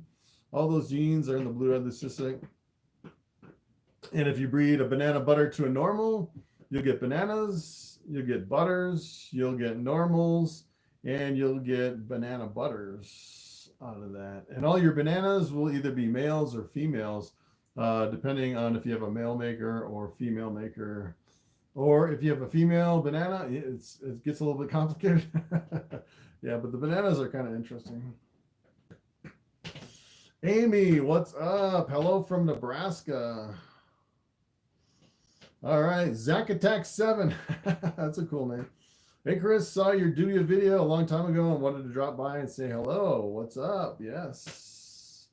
All those genes are in the blue-eyed leucistic. And if you breed a banana butter to a normal, you'll get bananas, you'll get butters, you'll get normals, and you'll get banana butters out of that. And all your bananas will either be males or females, depending on if you have a male maker or female maker. Or if you have a female banana, it gets a little bit complicated. Yeah, but the bananas are kind of interesting. Amy, what's up? Hello from Nebraska. All right, Zack Attack 7. That's a cool name. Hey, Chris, saw your Dubia video a long time ago and wanted to drop by and say hello. What's up? Yes,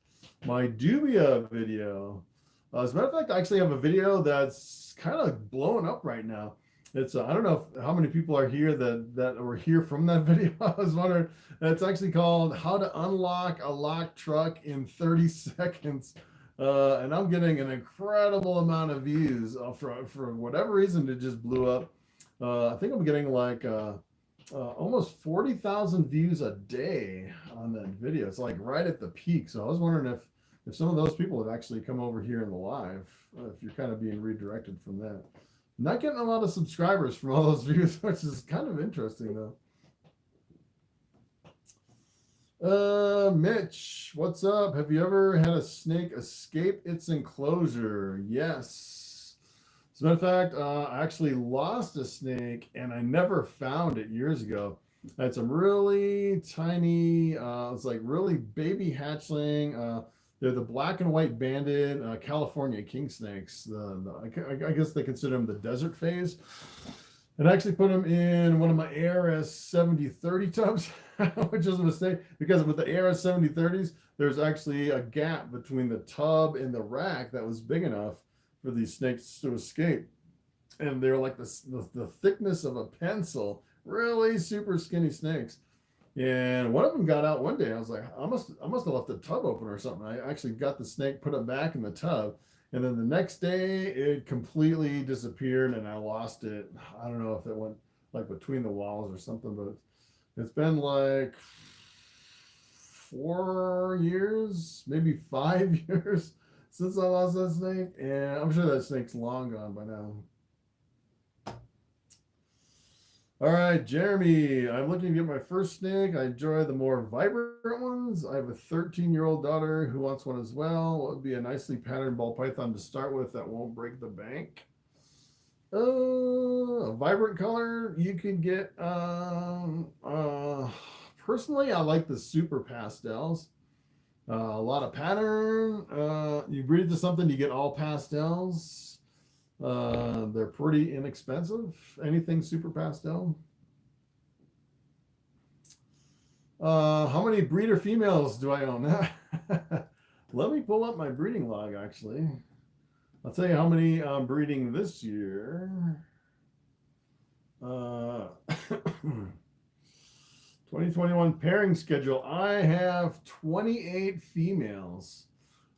my Dubia video. As a matter of fact, I actually have a video that's kind of blowing up right now. It's I don't know how many people are here that were here from that video. I was wondering. It's actually called "How to Unlock a Locked Truck in 30 Seconds." And I'm getting an incredible amount of views for whatever reason. It just blew up. I think I'm getting like almost 40,000 views a day on that video. It's like right at the peak. So I was wondering if some of those people have actually come over here in the live, if you're kind of being redirected from that. Not getting a lot of subscribers from all those views, which is kind of interesting though. Mitch, what's up? Have you ever had a snake escape its enclosure? Yes. As a matter of fact, I actually lost a snake and I never found it years ago. I had some really tiny, it's like really baby hatchling. They're the black and white banded California king snakes. I guess they consider them the desert phase. And I actually put them in one of my ARS 7030 tubs, which is a mistake because with the ARS 7030s, there's actually a gap between the tub and the rack that was big enough for these snakes to escape. And they're like the thickness of a pencil, really super skinny snakes. And one of them got out one day. I was like, I must have left the tub open or something. I actually got the snake, put it back in the tub. And then the next day it completely disappeared and I lost it. I don't know if it went like between the walls or something, but it's been like 4 years, maybe 5 years since I lost that snake. And I'm sure that snake's long gone by now. All right, Jeremy, I'm looking to get my first snake. I enjoy the more vibrant ones. I have a 13-year-old daughter who wants one as well. What would be a nicely patterned ball python to start with that won't break the bank? A vibrant color, you can get, personally, I like the super pastels. A lot of pattern. You breed to something, you get all pastels. They're pretty inexpensive. Anything super pastel. How many breeder females do I own? Let me pull up my breeding log, actually. I'll tell you how many I'm breeding this year. 2021 pairing schedule. I have 28 females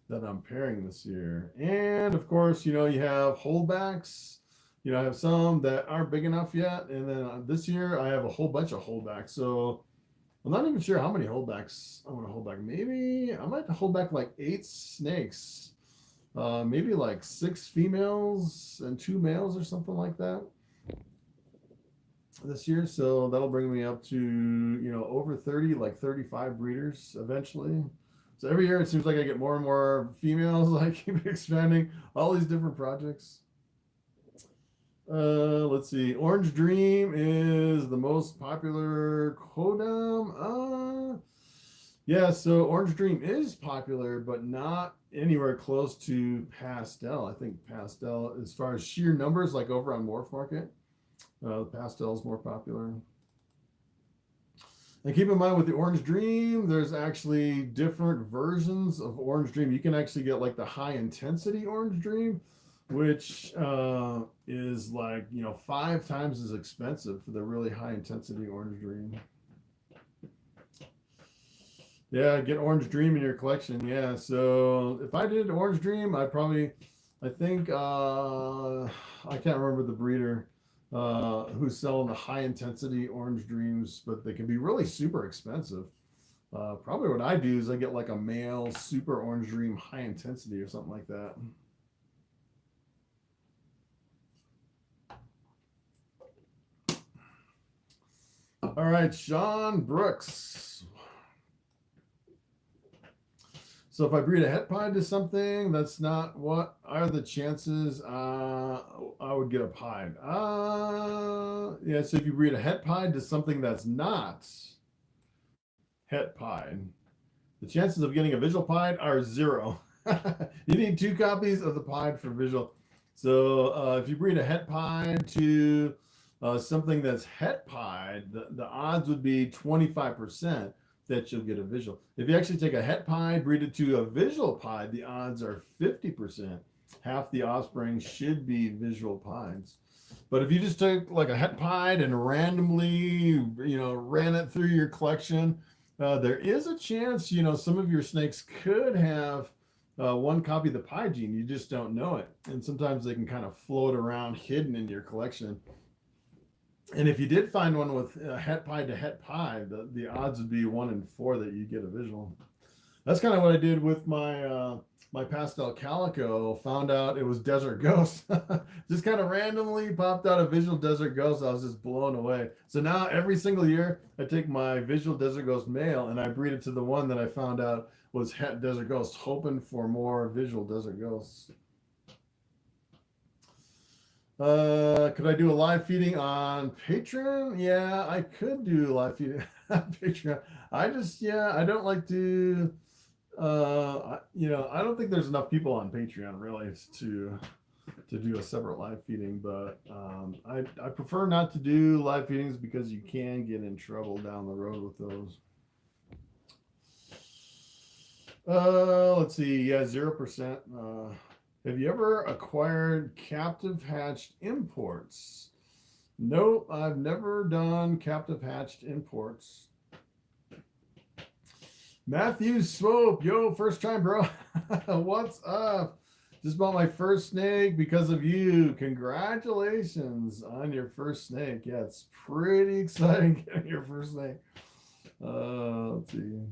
that I'm pairing this year. And of course, you have holdbacks. I have some that aren't big enough yet. And then this year I have a whole bunch of holdbacks. So I'm not even sure how many holdbacks I want to hold back. Maybe I might hold back like 8 snakes. Maybe like 6 females and 2 males or something like that this year. So that'll bring me up to, over 30, like 35 breeders eventually. So every year it seems like I get more and more females. I keep expanding all these different projects. Let's see. Orange Dream is the most popular Kodam. Yeah, so Orange Dream is popular, but not anywhere close to Pastel. I think Pastel, as far as sheer numbers, like over on Morphmarket, Pastel is more popular. And keep in mind with the Orange Dream, there's actually different versions of Orange Dream. You can actually get like the high intensity Orange Dream, which is like, 5 times as expensive for the really high intensity Orange Dream. Yeah, get Orange Dream in your collection. Yeah, so if I did Orange Dream, I think, I can't remember the breeder who's selling the high intensity Orange Dreams, but they can be really super expensive. Probably what I do is I get like a male super Orange Dream high intensity or something like that. All right, Sean Brooks. So if I breed a het pied to something that's not, what are the chances I would get a pied? Yeah, so if you breed a het pied to something that's not het pied, the chances of getting a visual pied are 0. You need 2 copies of the pied for visual. So if you breed a het pied to something that's het pied, the odds would be 25% that you'll get a visual. If you actually take a het pied, breed it to a visual pied, the odds are 50%. Half the offspring should be visual pieds. But if you just took like a het pied and randomly, ran it through your collection, there is a chance, some of your snakes could have 1 copy of the pied gene. You just don't know it. And sometimes they can kind of float around hidden in your collection. And if you did find one with het pied to het pied, the odds would be 1 in 4 that you get a visual. That's kind of what I did with my my pastel calico, found out it was Desert Ghost. Just kind of randomly popped out a visual Desert Ghost. I was just blown away. So now every single year I take my visual Desert Ghost male and I breed it to the one that I found out was het Desert Ghost, hoping for more visual Desert Ghosts. Could I do a live feeding on Patreon? Yeah, I could do live feeding on Patreon. I don't like to I don't think there's enough people on Patreon really to do a separate live feeding, but I prefer not to do live feedings because you can get in trouble down the road with those. Let's see. Yeah, 0%. Have you ever acquired captive hatched imports? Nope, I've never done captive hatched imports. Matthew Swope, yo, first time, bro. What's up? Just bought my first snake because of you. Congratulations on your first snake. Yeah, it's pretty exciting getting your first snake. Let's see.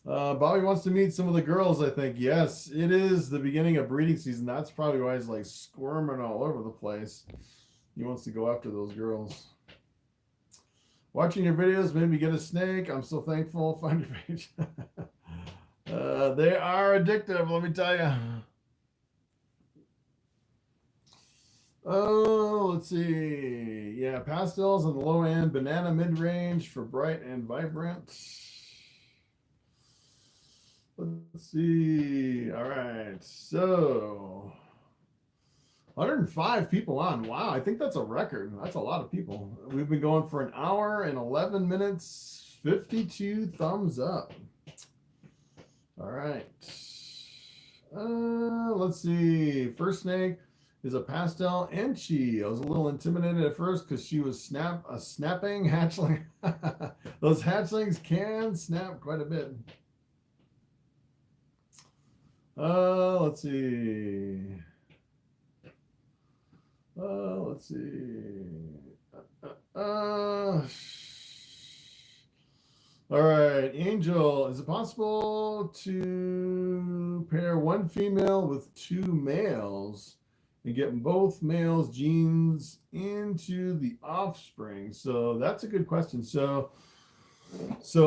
Bobby wants to meet some of the girls, I think. Yes, it is the beginning of breeding season. That's probably why he's like squirming all over the place. He wants to go after those girls. Watching your videos made me get a snake. I'm so thankful. Find your page. They are addictive, let me tell you. Oh, let's see. Yeah, pastels on the low end, banana mid-range for bright and vibrant. Let's see. All right. So 105 people on. Wow, I think that's a record. That's a lot of people. We've been going for an hour and 11 minutes, 52 thumbs up. All right. Let's see. First snake is a pastel Enchi. I was a little intimidated at first because she was a snapping hatchling. Those hatchlings can snap quite a bit. Let's see. Let's see. All right, Angel, is it possible to pair one female with two males and get both males' genes into the offspring? So that's a good question. So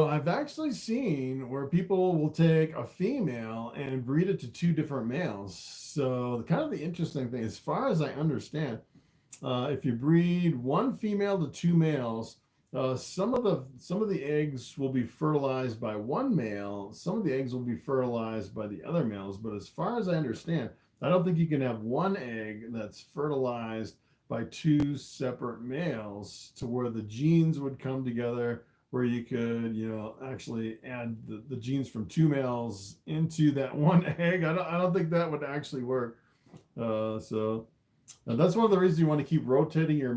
I've actually seen where people will take a female and breed it to two different males. So kind of the interesting thing, as far as I understand, if you breed one female to two males, some of the eggs will be fertilized by one male. Some of the eggs will be fertilized by the other males. But as far as I understand, I don't think you can have one egg that's fertilized by two separate males to where the genes would come together, where you could, actually add the genes from two males into that one egg. I don't think that would actually work. So that's one of the reasons you want to keep rotating your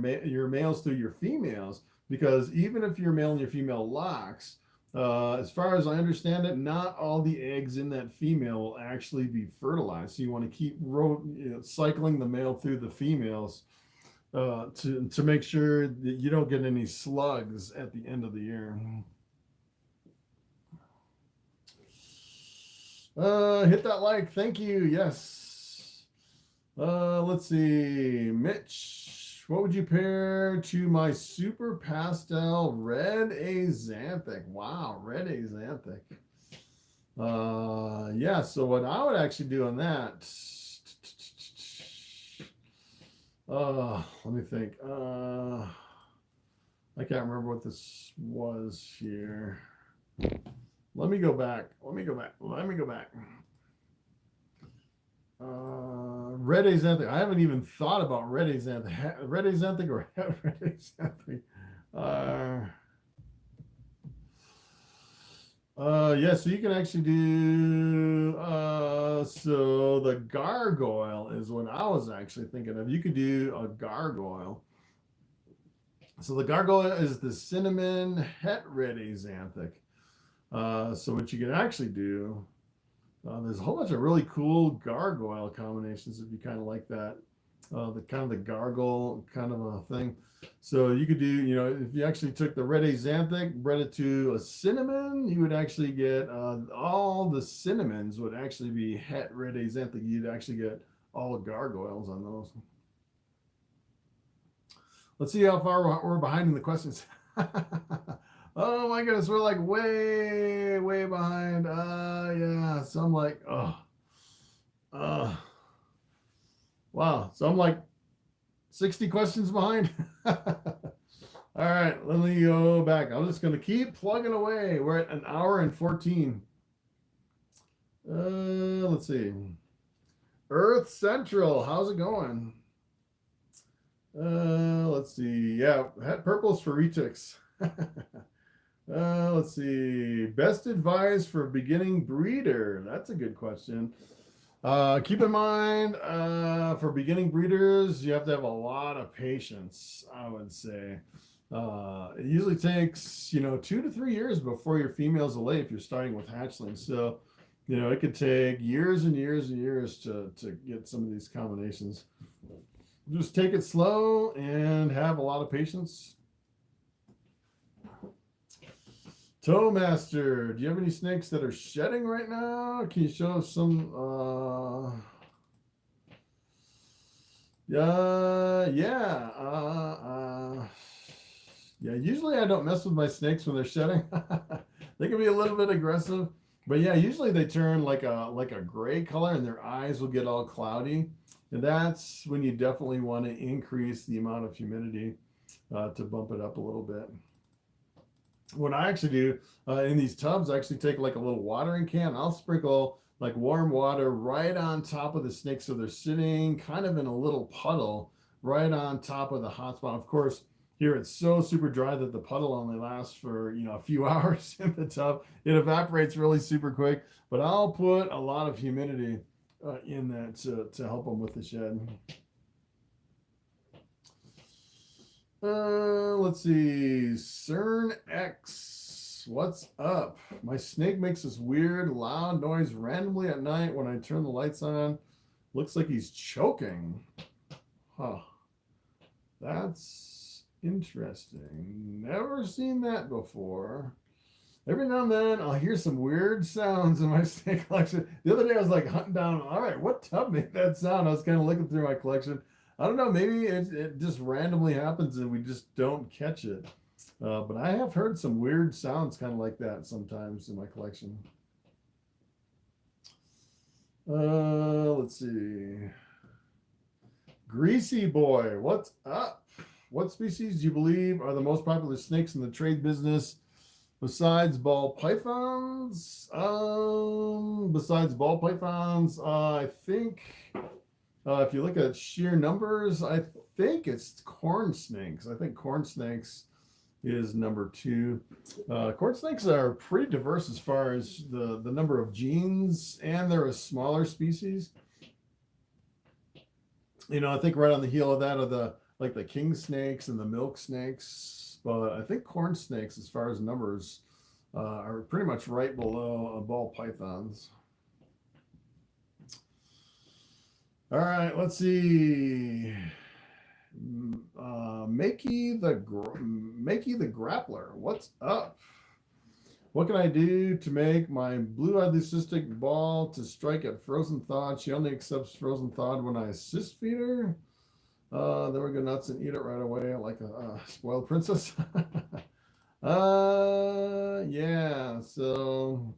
males through your females, because even if your male and your female locks, as far as I understand it, not all the eggs in that female will actually be fertilized. So you want to keep cycling the male through the females to make sure that you don't get any slugs at the end of the year. Hit that like. Thank you. Yes. Let's see. Mitch, what would you pair to my super pastel red azanthic? Wow, red azanthic. Yeah, so what I would actually do on that, let me think. I can't remember what this was here. Let me go back. Red azanthic. I haven't even thought about red azanthic. Red azanthic or red azanthic. Yeah, so you can actually do, so the gargoyle is what I was actually thinking of. You could do a gargoyle. So the gargoyle is the cinnamon het red azanthic. So what you can actually do, there's a whole bunch of really cool gargoyle combinations if you kind of like that the kind of the gargle kind of a thing. So you could do, you know, if you actually took the red axanthic, bred it to a cinnamon, you would actually get all the cinnamons would actually be het red axanthic. You'd actually get all the gargoyles on those. Let's see how far we're behind in the questions. Oh my goodness, we're like way, way behind. Yeah, so I'm like, wow. So I'm like 60 questions behind. All right, let me go back. I'm just going to keep plugging away. We're at an hour and 14. Let's see. Earth Central, how's it going? Let's see. Yeah, hat purples for retics. Let's see. Best advice for a beginning breeder. That's a good question. Keep in mind, for beginning breeders, you have to have a lot of patience, I would say. It usually takes, 2 to 3 years before your females will lay if you're starting with hatchlings. So, it could take years and years and years to get some of these combinations. Just take it slow and have a lot of patience. Toemaster, do you have any snakes that are shedding right now? Can you show some? Yeah. Usually I don't mess with my snakes when they're shedding. They can be a little bit aggressive, but yeah, usually they turn like a gray color and their eyes will get all cloudy, and that's when you definitely want to increase the amount of humidity to bump it up a little bit. What I actually do in these tubs, I actually take like a little watering can. I'll sprinkle like warm water right on top of the snake, so they're sitting kind of in a little puddle right on top of the hot spot. Of course, here it's so super dry that the puddle only lasts for a few hours in the tub. It evaporates really super quick, but I'll put a lot of humidity in that to help them with the shed. Let's see. CERN X, what's up? My snake makes this weird loud noise randomly at night when I turn the lights on. Looks like he's choking. Huh. That's interesting. Never seen that before. Every now and then I'll hear some weird sounds in my snake collection. The other day I was like hunting down, all right, what tub made that sound? I was kind of looking through my collection. I don't know, maybe it just randomly happens and we just don't catch it. But I have heard some weird sounds kind of like that sometimes in my collection. Let's see. Greasy Boy, what's up? What species do you believe are the most popular snakes in the trade business besides ball pythons? I think if you look at sheer numbers, I think it's corn snakes. I think corn snakes is number 2. Corn snakes are pretty diverse as far as the number of genes, and they're a smaller species. I think right on the heel of that are the king snakes and the milk snakes, but I think corn snakes, as far as numbers, are pretty much right below ball pythons. All right, let's see. Makey the Grappler, what's up? What can I do to make my blue-eyed leucistic ball to strike at frozen thawed? She only accepts frozen thawed when I assist feed her. Then we go nuts and eat it right away like a spoiled princess. Yeah, so...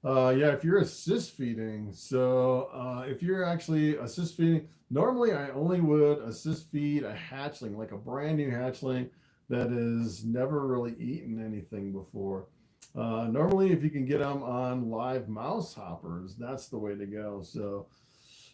if you're assist feeding, so if you're actually assist feeding, normally I only would assist feed a hatchling, like a brand new hatchling that has never really eaten anything before. Normally, if you can get them on live mouse hoppers, that's the way to go. So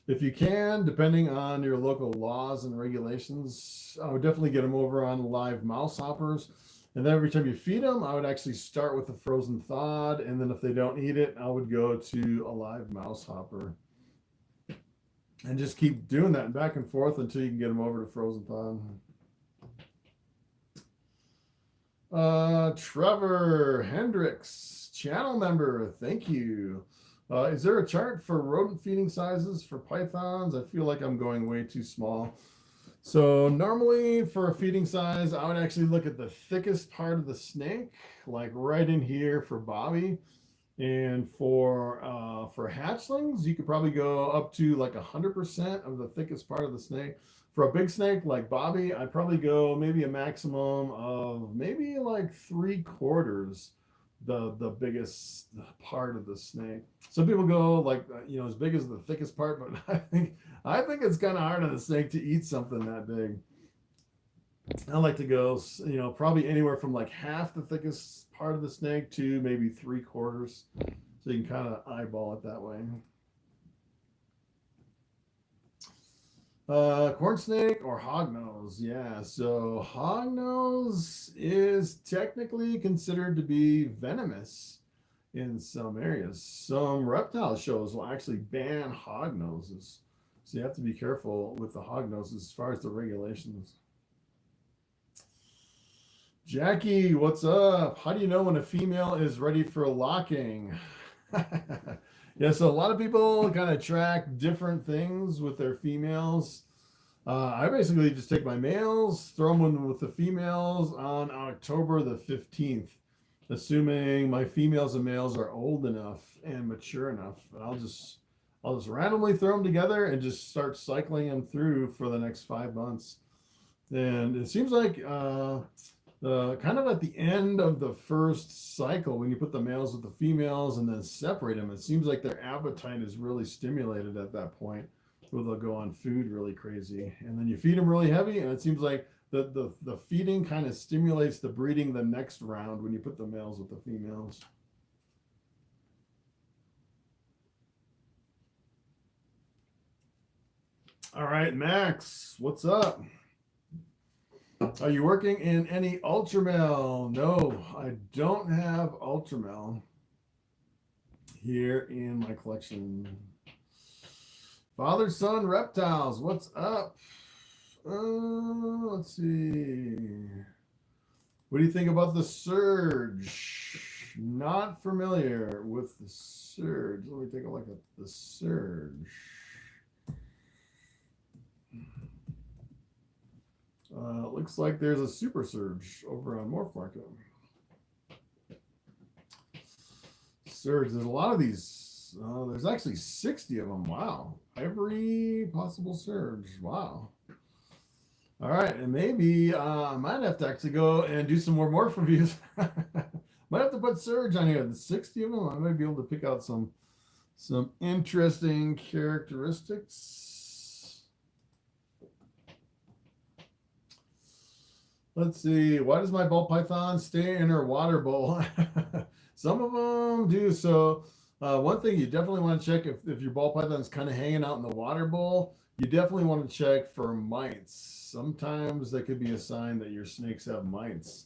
if you can, depending on your local laws and regulations, I would definitely get them over on live mouse hoppers. And then every time you feed them, I would actually start with the frozen thawed. And then if they don't eat it, I would go to a live mouse hopper. And just keep doing that back and forth until you can get them over to frozen thawed. Trevor Hendricks, channel member, thank you. Is there a chart for rodent feeding sizes for pythons? I feel like I'm going way too small. So normally for a feeding size, I would actually look at the thickest part of the snake, like right in here for Bobby. And for hatchlings, you could probably go up to like 100% of the thickest part of the snake. For a big snake like Bobby, I'd probably go maybe a maximum of maybe like 3/4 the biggest part of the snake. Some people go like as big as the thickest part, but I think it's kind of hard on the snake to eat something that big. I like to go, probably anywhere from like half the thickest part of the snake to maybe 3/4. So you can kind of eyeball it that way. Corn snake or hognose? Yeah, so hognose is technically considered to be venomous in some areas. Some reptile shows will actually ban hognoses. So you have to be careful with the hognoses as far as the regulations. Jackie, what's up? How do you know when a female is ready for locking? Yeah, so a lot of people kind of track different things with their females. I basically just take my males, throw them in with the females on October the 15th, assuming my females and males are old enough and mature enough. And I'll just randomly throw them together and just start cycling them through for the next 5 months. And it seems like kind of at the end of the first cycle, when you put the males with the females and then separate them, it seems like their appetite is really stimulated at that point, where they'll go on food really crazy. And then you feed them really heavy, and it seems like the feeding kind of stimulates the breeding the next round when you put the males with the females. All right, Max, what's up? Are you working in any Ultramel? No, I don't have Ultramel here in my collection. Father son reptiles, what's up? Let's see. What do you think about the Surge? Not familiar with the Surge. Let me take a look at the Surge. Looks like there's a Super Surge over on Morphmarket. Surge, there's a lot of these. There's actually 60 of them. Wow. Every possible Surge. Wow. All right. And maybe I might have to actually go and do some more morph reviews. Might have to put Surge on here. The 60 of them. I might be able to pick out some interesting characteristics. Let's see. Why does my Bol Python stay in her water bowl? Some of them do. So one thing you definitely want to check if your Bol Python is kind of hanging out in the water bowl, you definitely want to check for mites. Sometimes that could be a sign that your snakes have mites.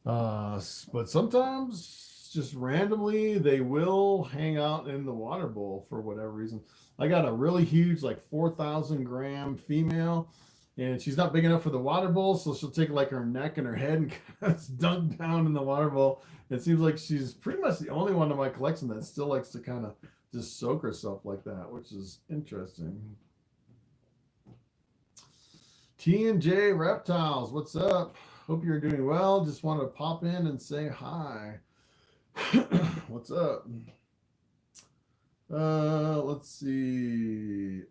But sometimes just randomly they will hang out in the water bowl for whatever reason. I got a really huge, like 4,000 gram female. And she's not big enough for the water bowl, so she'll take like her neck and her head and kind of dunk down in the water bowl. It seems like she's pretty much the only one in my collection that still likes to kind of just soak herself like that, which is interesting. T&J Reptiles, what's up? Hope you're doing well. Just wanted to pop in and say hi. What's up? Let's see.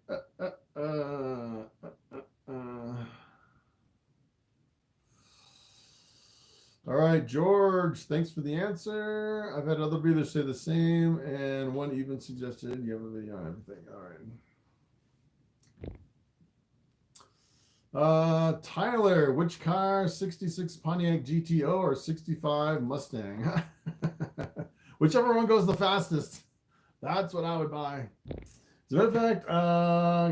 All right, George, thanks for the answer. I've had other breeders say the same, and one even suggested you have a video on everything. All right. Tyler, which car? 66 Pontiac GTO or 65 Mustang? Whichever one goes the fastest. That's what I would buy. As a matter of fact,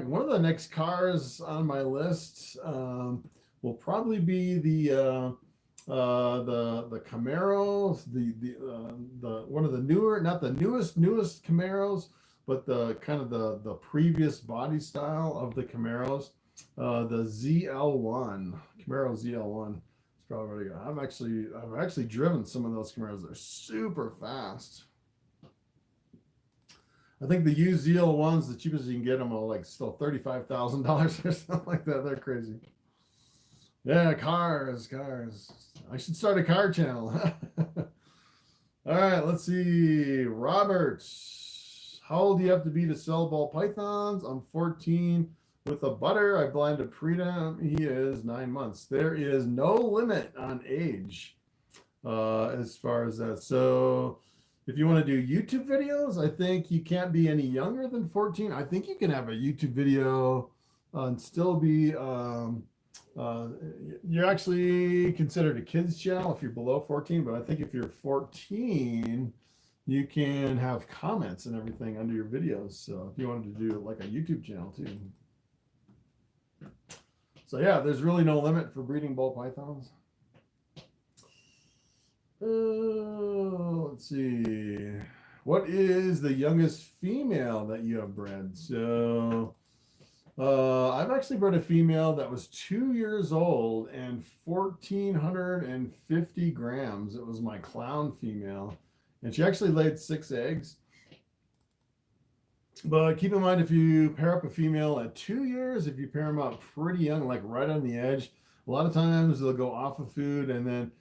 one of the next cars on my list will probably be the Camaro, the one of the newer, not the newest Camaros, but the kind of the previous body style of the Camaros, the ZL1, Camaro ZL1. It's probably really good. I've actually driven some of those Camaros. They're super fast. I think the used ZL1s, the cheapest you can get them, are like still $35,000 or something like that. They're crazy. Yeah, cars. I should start a car channel. All right, let's see. Robert, how old do you have to be to sell ball pythons? I'm 14 with a butter. I blind a pretem. He is 9 months. There is no limit on age as far as that. So if you want to do YouTube videos, I think you can't be any younger than 14. I think you can have a YouTube video and still be you're actually considered a kids channel if you're below 14, but I think if you're 14, you can have comments and everything under your videos. So if you wanted to do like a YouTube channel too. So yeah, there's really no limit for breeding ball pythons. Let's see. What is the youngest female that you have bred? So I've actually bred a female that was 2 years old and 1,450 grams. It was my clown female, and she actually laid 6 eggs. But keep in mind, if you pair up a female at 2 years, if you pair them up pretty young, like right on the edge, a lot of times they'll go off of food, and then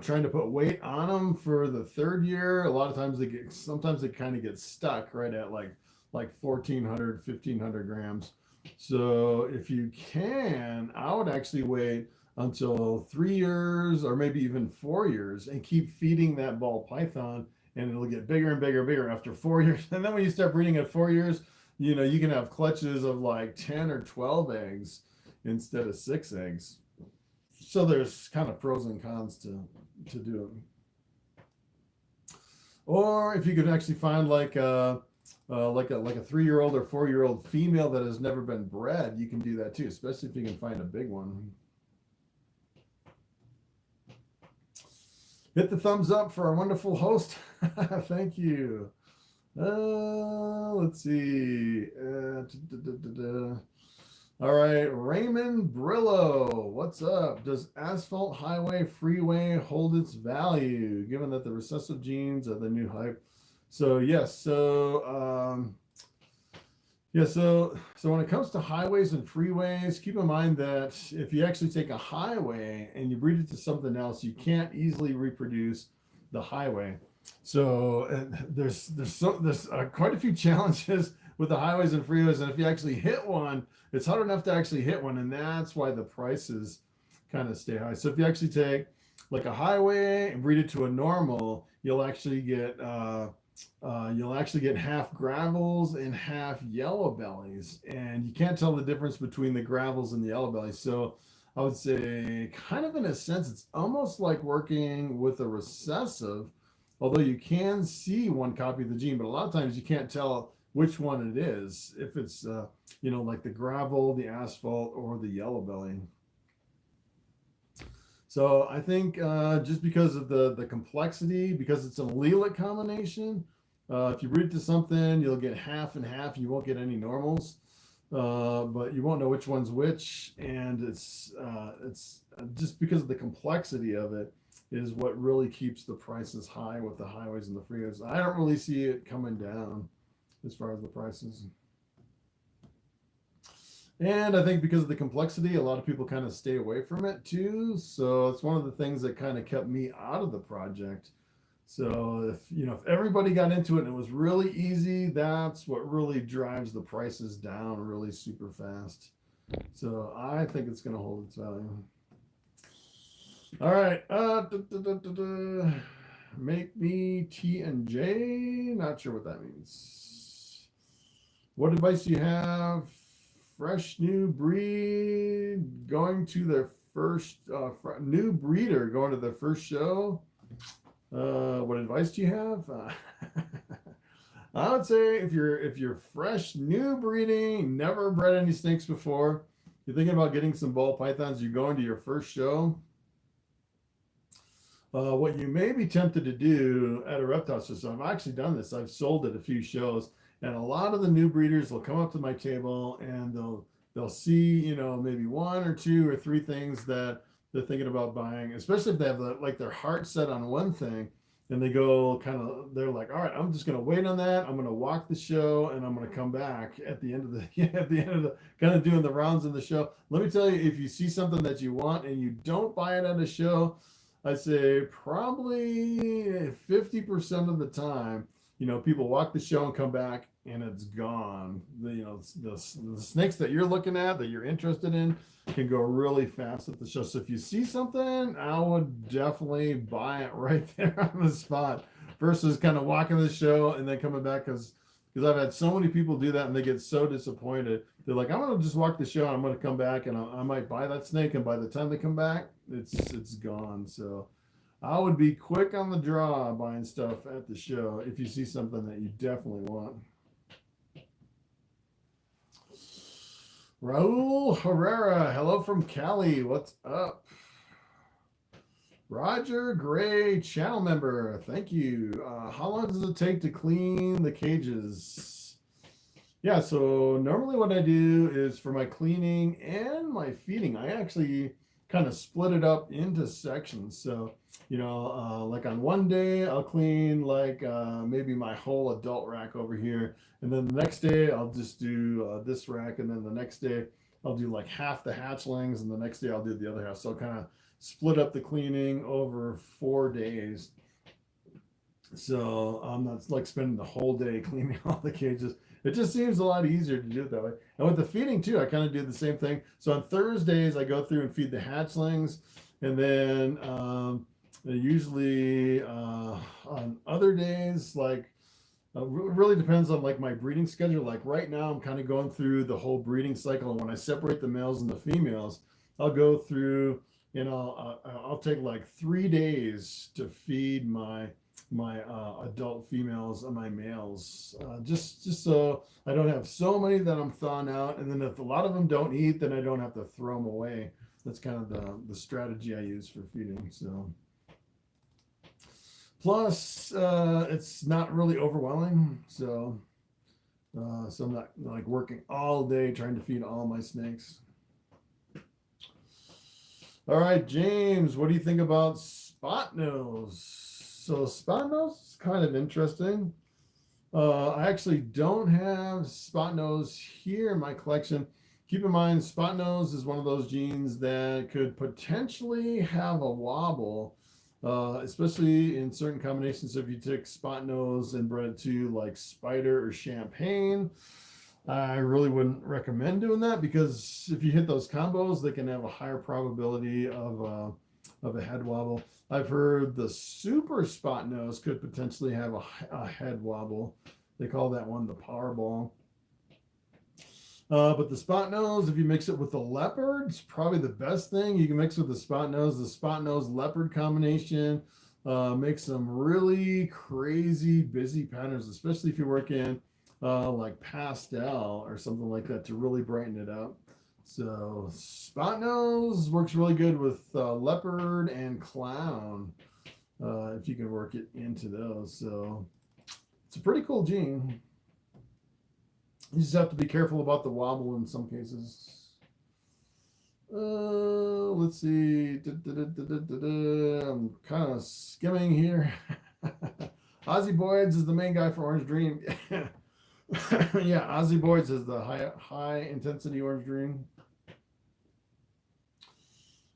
trying to put weight on them for the 3rd year, a lot of times sometimes they kind of get stuck right at like 1,400, 1,500 grams. So if you can, I would actually wait until 3 years or maybe even 4 years and keep feeding that ball python, and it'll get bigger and bigger and bigger after 4 years. And then when you start breeding at 4 years, you can have clutches of like 10 or 12 eggs instead of 6 eggs. So there's kind of pros and cons to do it. Or if you could actually find like a 3-year-old or 4-year-old female that has never been bred, you can do that too, especially if you can find a big one. Hit the thumbs up for our wonderful host. Thank you. Let's see. All right, Raymond Brillo, what's up? Does asphalt, highway, freeway hold its value, given that the recessive genes are the new hype? So yes, so when it comes to highways and freeways, keep in mind that if you actually take a highway and you breed it to something else, you can't easily reproduce the highway. So there's quite a few challenges with the highways and freeways, and if you actually hit one, it's hard enough to actually hit one, and that's why the prices kind of stay high. So if you actually take like a highway and breed it to a normal, you'll actually get half gravels and half yellow bellies, and you can't tell the difference between the gravels and the yellow bellies. So I would say, kind of in a sense, it's almost like working with a recessive, although you can see one copy of the gene, but a lot of times you can't tell which one it is, if it's like the gravel, the asphalt, or the yellow belly. So I think just because of the complexity, because it's an allelic combination, if you breed it to something, you'll get half and half. You won't get any normals, but you won't know which one's which. And it's just because of the complexity of it is what really keeps the prices high with the highways and the freeways. I don't really see it coming down as far as the prices. And I think because of the complexity, a lot of people kind of stay away from it too. So it's one of the things that kind of kept me out of the project. So if everybody got into it and it was really easy, that's what really drives the prices down really super fast. So I think it's going to hold its value. All right. Make me T and J. Not sure what that means. What advice do you have? Fresh new breed going to their first new breeder going to their first show. What advice do you have? I would say if you're fresh new breeding, never bred any snakes before, you're thinking about getting some ball pythons, you're going to your first show. What you may be tempted to do at a reptile show, so I've actually done this. I've sold at a few shows. And a lot of the new breeders will come up to my table and they'll see, maybe 1 or 2 or 3 things that they're thinking about buying, especially if they have their heart set on one thing. and they go kind of, they're like, all right, I'm just going to wait on that. I'm going to walk the show and I'm going to come back at the end of the, at the end of the, kind of doing the rounds in the show. Let me tell you, if you see something that you want and you don't buy it at a show, I'd say probably 50% of the time, people walk the show and come back and it's gone. The snakes that you're looking at, that you're interested in, can go really fast at the show. So if you see something, I would definitely buy it right there on the spot versus kind of walking the show and then coming back, because I've had so many people do that and they get so disappointed. They're like, I'm going to just walk the show and I'm going to come back and I might buy that snake, and by the time they come back, it's gone. So I would be quick on the draw buying stuff at the show if you see something that you definitely want. Raul Herrera, hello from Cali. What's up? Roger Gray, channel member. Thank you. How long does it take to clean the cages? Yeah, so normally what I do is for my cleaning and my feeding, I actually kind of split it up into sections. So, like on one day, I'll clean like maybe my whole adult rack over here. And then the next day, I'll just do this rack. And then the next day, I'll do like half the hatchlings. And the next day, I'll do the other half. So I'll kind of split up the cleaning over 4 days. So I'm not like spending the whole day cleaning all the cages. It just seems a lot easier to do it that way. And with the feeding too, I kind of do the same thing. So on Thursdays, I go through and feed the hatchlings. And then usually on other days, like really depends on like my breeding schedule. Like right now, I'm kind of going through the whole breeding cycle. And when I separate the males and the females, I'll go through, I'll take like 3 days to feed my adult females and my males, just so I don't have so many that I'm thawing out. And then if a lot of them don't eat, then I don't have to throw them away. That's kind of the strategy I use for feeding. So plus it's not really overwhelming, so I'm not like working all day trying to feed all my snakes. All right, James, what do you think about spot nose? So spot nose is kind of interesting. I actually don't have spot nose here in my collection. Keep in mind, spot nose is one of those genes that could potentially have a wobble, especially in certain combinations. So if you took spot nose and bred it to like spider or champagne, I really wouldn't recommend doing that, because if you hit those combos, they can have a higher probability of a head wobble. I've heard the super spot nose could potentially have a head wobble. They call that one the Powerball. But the spot nose, if you mix it with the leopard, it's probably the best thing you can mix with the spot nose. The spot nose leopard combination makes some really crazy busy patterns, especially if you work in like pastel or something like that to really brighten it up. So spot nose works really good with leopard and clown, if you can work it into those. So it's a pretty cool gene. You just have to be careful about the wobble in some cases. Let's see. I'm kind of skimming here. Ozzy Boyds is the main guy for Orange Dream. Yeah, Ozzy Boyds is the high intensity Orange Dream.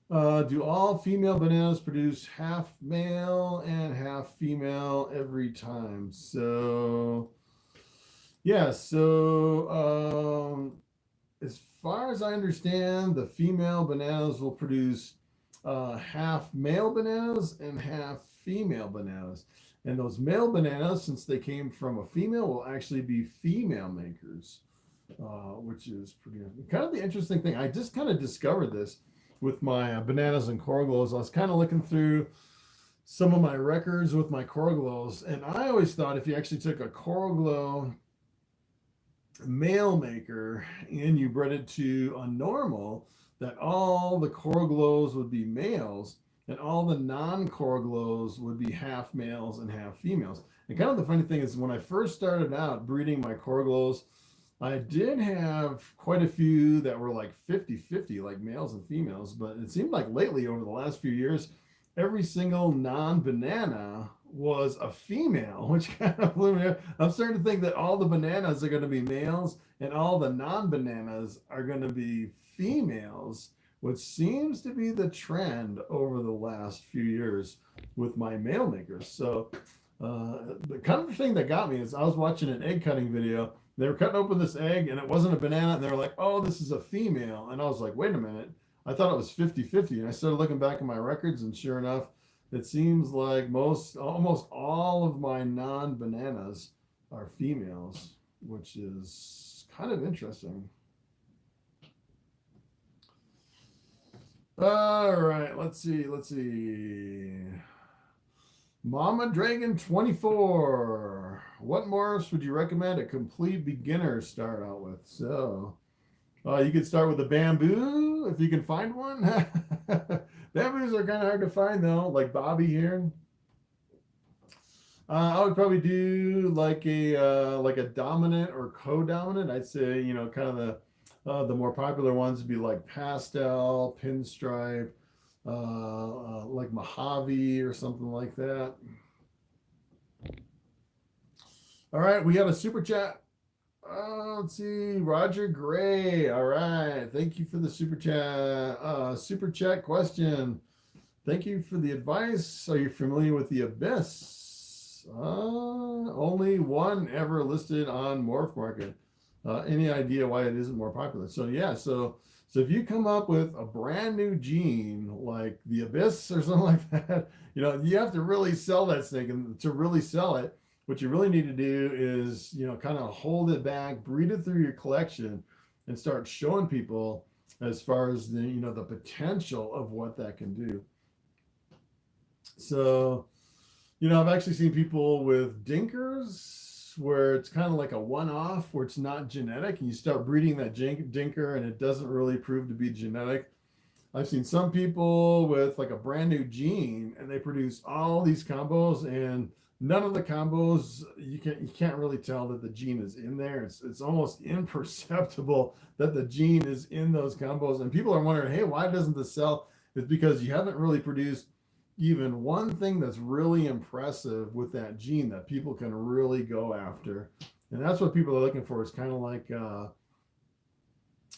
Do all female bananas produce half male and half female every time? So yeah, so as far as I understand, the female bananas will produce half male bananas and half female bananas. And those male bananas, since they came from a female, will actually be female makers, which is pretty kind of the interesting thing. I just kind of discovered this with my bananas and coral glows. I was kind of looking through some of my records with my coral glows, and I always thought if you actually took a coral glow male maker and you bred it to a normal, that all the coral glows would be males and all the non-coral glows would be half males and half females. And kind of the funny thing is, when I first started out breeding my coral glows, I did have quite a few that were like 50-50, like males and females. But it seemed like lately, over the last few years, every single non-banana was a female, which kind of blew me. I'm starting to think that all the bananas are going to be males and all the non-bananas are going to be females, which seems to be the trend over the last few years with my male makers. So the kind of thing that got me is I was watching an egg cutting video. They were cutting open this egg and it wasn't a banana. And they were like, oh, this is a female. And I was like, wait a minute. I thought it was 50-50. And I started looking back at my records, and sure enough, it seems like almost all of my non-bananas are females, which is kind of interesting. All right, let's see. Mama Dragon 24. What morphs would you recommend a complete beginner start out with? So you could start with a bamboo if you can find one. Bamboos are kind of hard to find though, like Bobby here. I would probably do like a dominant or co-dominant. I'd say, you know, kind of the more popular ones would be like pastel, pinstripe, like Mojave or something like that. All right, we got a super chat. Let's see, Roger Gray. All right, thank you for the super chat. Super chat question. Thank you for the advice. Are you familiar with the Abyss? Only one ever listed on Morphmarket. Any idea why it isn't more popular? So yeah, so if you come up with a brand new gene like the Abyss or something like that, you know, you have to really sell that snake, and to really sell it, what you really need to do is, you know, kind of hold it back, breed it through your collection, and start showing people as far as the, you know, the potential of what that can do. So, you know, I've actually seen people with dinkers where it's kind of like a one-off, where it's not genetic, and you start breeding that dinker and it doesn't really prove to be genetic. I've seen some people with like a brand new gene and they produce all these combos, and none of the combos, you can't really tell that the gene is in there. It's almost imperceptible that the gene is in those combos. And people are wondering, hey, why doesn't this sell? It's because you haven't really produced even one thing that's really impressive with that gene that people can really go after. And that's what people are looking for, is kind of like the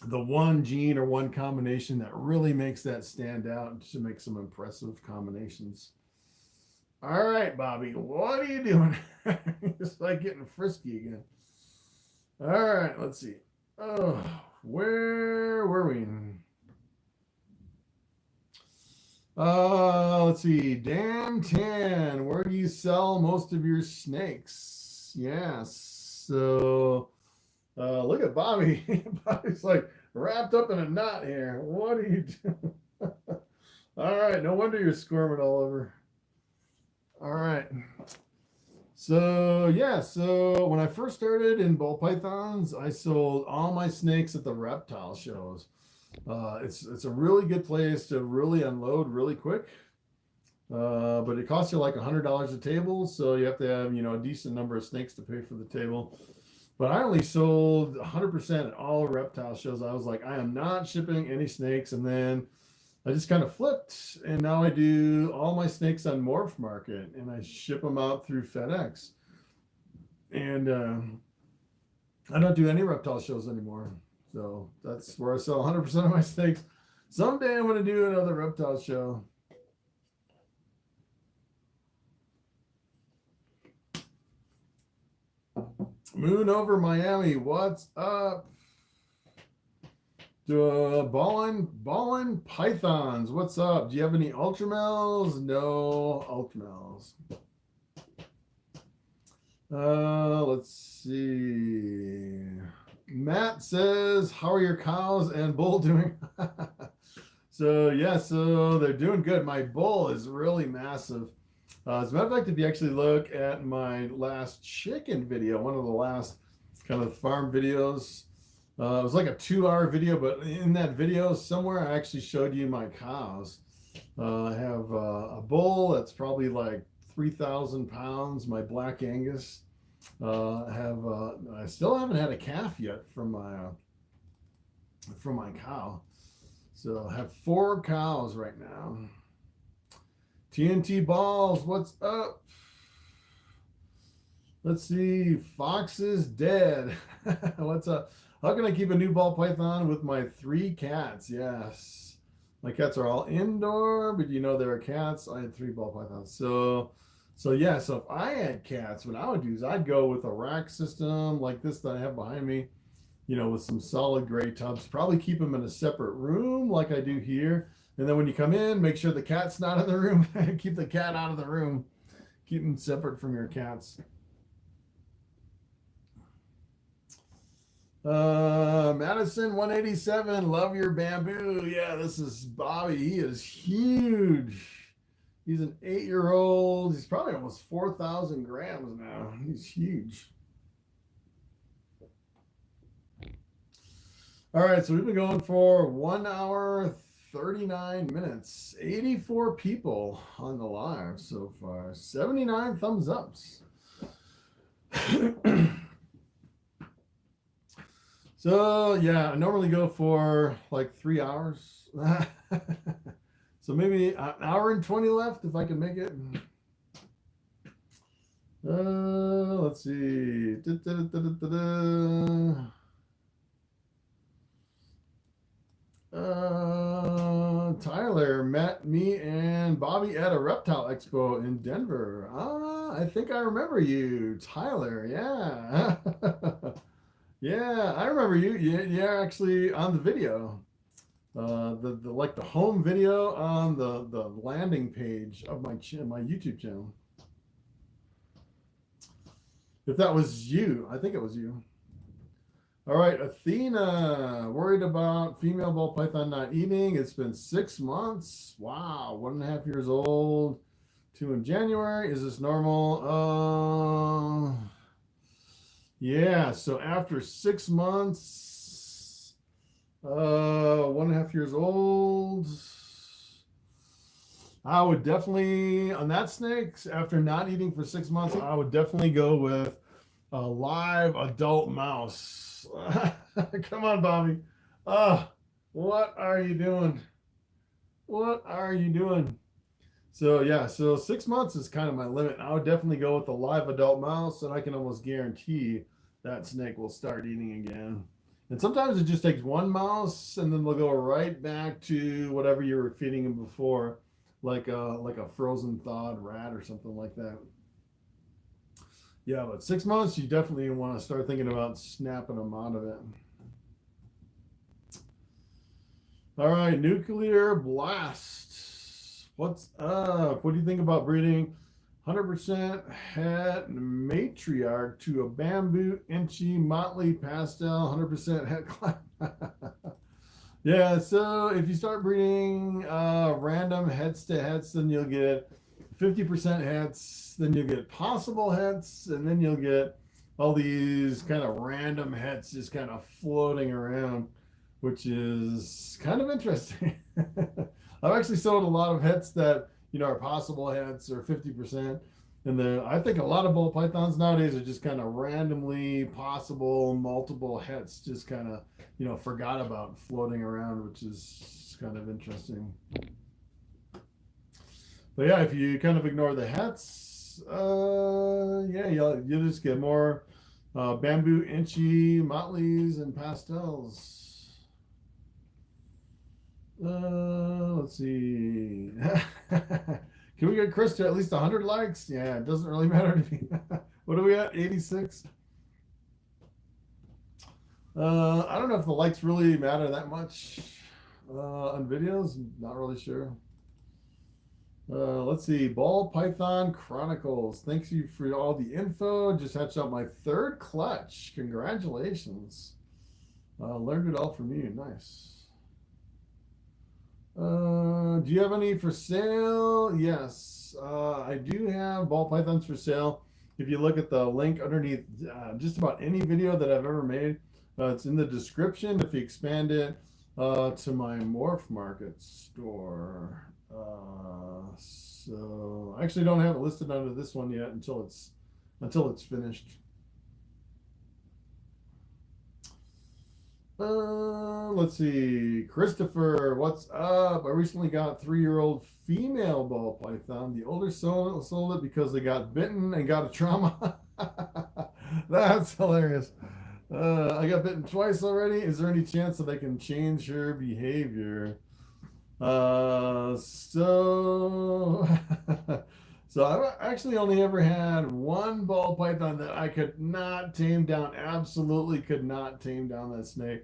one gene or one combination that really makes that stand out to make some impressive combinations. All right, Bobby, what are you doing? It's like getting frisky again. All right, let's see. Oh, where were we? Let's see. Dan 10, where do you sell most of your snakes? Yes. So, look at Bobby. Bobby's like wrapped up in a knot here. What are you doing? All right, no wonder you're squirming all over. All right. So yeah, so when I first started in Boll Pythons, I sold all my snakes at the reptile shows. It's a really good place to really unload really quick. But it costs you like $100 a table, so you have to have, you know, a decent number of snakes to pay for the table. But I only sold 100% at all reptile shows. I was like, I am not shipping any snakes. And then I just kind of flipped, and now I do all my snakes on Morphmarket, and I ship them out through FedEx. And I don't do any reptile shows anymore. So that's where I sell 100% of my snakes. Someday I'm going to do another reptile show. Moon over Miami, what's up? Ballin Pythons, what's up? Do you have any Ultramels? No Ultramels. Let's see. Matt says, how are your cows and bull doing? So yeah, so they're doing good. My bull is really massive. As a matter of fact, if you actually look at my last chicken video, one of the last kind of farm videos, it was like a 2-hour video, but in that video somewhere I actually showed you my cows. I have a bull that's probably like 3,000 pounds, my Black Angus. I still haven't had a calf yet from my cow. So I have 4 cows right now. TNT Balls, what's up? Let's see. Fox is dead. What's up? How can I keep a new ball python with my 3 cats? Yes. My cats are all indoor, but you know there are cats. I had 3 ball pythons. So yeah, so if I had cats, what I would do is I'd go with a rack system like this that I have behind me, you know, with some solid gray tubs. Probably keep them in a separate room like I do here. And then when you come in, make sure the cat's not in the room. Keep the cat out of the room. Keep them separate from your cats. Madison 187, love your bamboo. Yeah, this is Bobby. He is huge. He's an 8-year-old. He's probably almost 4,000 grams now. He's huge. All right, so we've been going for 1 hour, 39 minutes. 84 people on the live so far. 79 thumbs ups. So yeah, I normally go for like 3 hours. So maybe an hour and 20 left if I can make it. Let's see. Tyler met me and Bobby at a reptile expo in Denver. I think I remember you, Tyler. Yeah. Yeah, I remember you. You're actually on the video. The like the home video on the landing page of my YouTube channel. If that was you, I think it was you. All right, Athena, worried about female ball python not eating. It's been 6 months. Wow, 1.5 years old. 2 in January. Is this normal? Yeah, so after 6 months, 1.5 years old, I would definitely, on that snake, after not eating for 6 months, I would definitely go with a live adult mouse. Come on, Bobby. What are you doing? What are you doing? So yeah, so 6 months is kind of my limit. I would definitely go with a live adult mouse, and I can almost guarantee that snake will start eating again. And sometimes it just takes one mouse, and then they'll go right back to whatever you were feeding them before, like a frozen thawed rat or something like that. Yeah, but 6 months, you definitely want to start thinking about snapping them out of it. All right, nuclear blast. What's up? What do you think about breeding 100% het matriarch to a bamboo inchy motley pastel 100% het climb? Yeah, so if you start breeding random hets to hets, then you'll get 50% hets, then you'll get possible hets, and then you'll get all these kind of random hets just kind of floating around, which is kind of interesting. I've actually sold a lot of hets that, you know, are possible hets or 50%. And then I think a lot of ball pythons nowadays are just kind of randomly possible multiple hets, just kind of, you know, forgot about floating around, which is kind of interesting. But yeah, if you kind of ignore the hets, yeah, you'll just get more bamboo inchy motleys and pastels. Let's see. Can we get Chris to at least 100 likes? Yeah, it doesn't really matter to me. What are we at? 86? I don't know if the likes really matter that much on videos. Not really sure. Let's see. Ball Python Chronicles. Thanks you for all the info. Just hatched out my 3rd clutch. Congratulations. Learned it all from you. Nice. Do you have any for sale? Yes, I do have ball pythons for sale. If you look at the link underneath just about any video that I've ever made, it's in the description. If you expand it to my Morphmarket store. So I actually don't have it listed under this one yet until it's finished. Let's see. Christopher, what's up? I recently got 3-year-old female ball python. The older sold it because they got bitten and got a trauma. That's hilarious. I got bitten twice already. Is there any chance that I can change her behavior? So so I've actually only ever had one ball python that I could not tame down. Absolutely could not tame down that snake.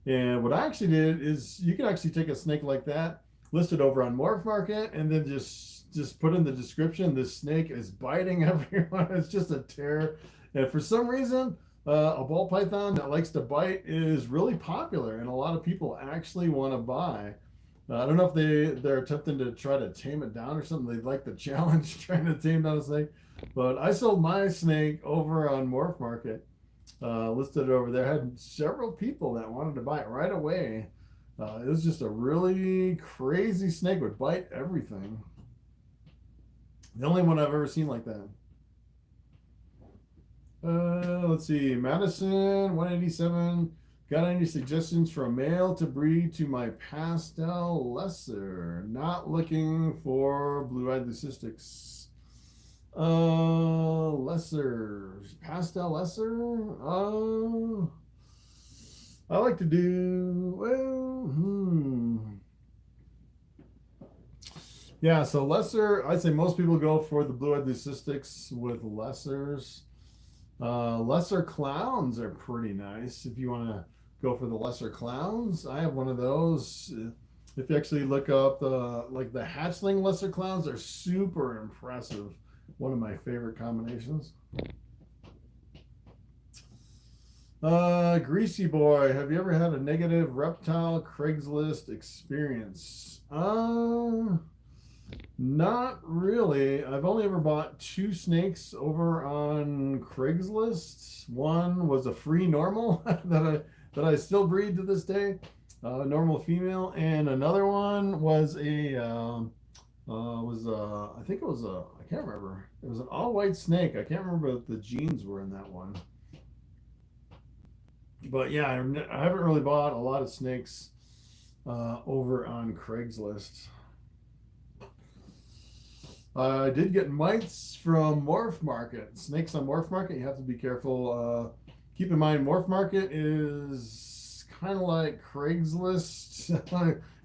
And what I actually did is you can actually take a snake like that, list it over on Morphmarket, and then just put in the description, this snake is biting everyone. It's just a terror. And for some reason, a ball python that likes to bite is really popular, and a lot of people actually want to buy. I don't know if they're attempting to try to tame it down or something. They like the challenge trying to tame down a snake. But I sold my snake over on Morphmarket, listed it over there. Had several people that wanted to buy it right away. It was just a really crazy snake, would bite everything. The only one I've ever seen like that. Let's see, Madison 187. Got any suggestions for a male to breed to my pastel lesser? Not looking for blue-eyed leucistics. Lesser, pastel lesser. I like to do yeah. So lesser, I'd say most people go for the blue-eyed leucistics with lessers. Lesser clowns are pretty nice if you want to go for the lesser clowns. I have one of those. If you actually look up the hatchling lesser clowns, they're super impressive. One of my favorite combinations. Greasy boy, have you ever had a negative reptile Craigslist experience? Not really. I've only ever bought 2 snakes over on Craigslist. One was a free normal that I still breed to this day, normal female, and another one was I think it was I can't remember. It was an all-white snake. I can't remember if the genes were in that one. But yeah, I haven't really bought a lot of snakes over on Craigslist. I did get mites from Morphmarket. Snakes on Morphmarket, you have to be careful. Keep in mind, Morphmarket is kind of like Craigslist.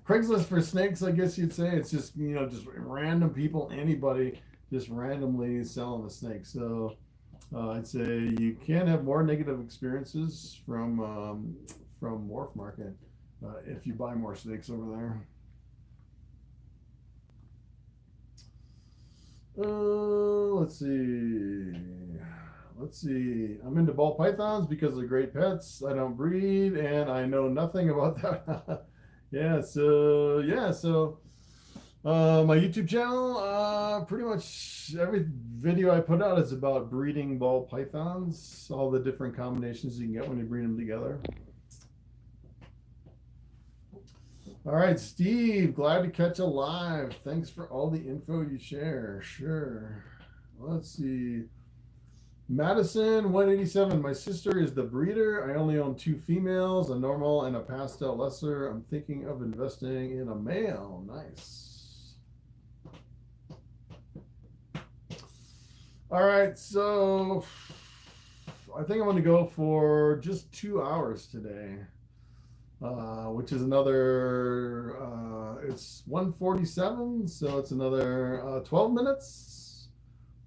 Craigslist for snakes, I guess you'd say. It's just, just random people, anybody, just randomly selling the snake. So I'd say you can have more negative experiences from Morphmarket if you buy more snakes over there. Let's see. I'm into ball pythons because they're great pets. I don't breed, and I know nothing about that. So my YouTube channel, pretty much every video I put out is about breeding ball pythons, all the different combinations you can get when you breed them together. All right, Steve, glad to catch a live. Thanks for all the info you share. Sure. Let's see. Madison 187. My sister is the breeder. I only own 2 females, a normal and a pastel lesser. I'm thinking of investing in a male. Nice. All right, so I think I'm going to go for just 2 hours today. Which is another, it's 1:47, so it's another 12 minutes.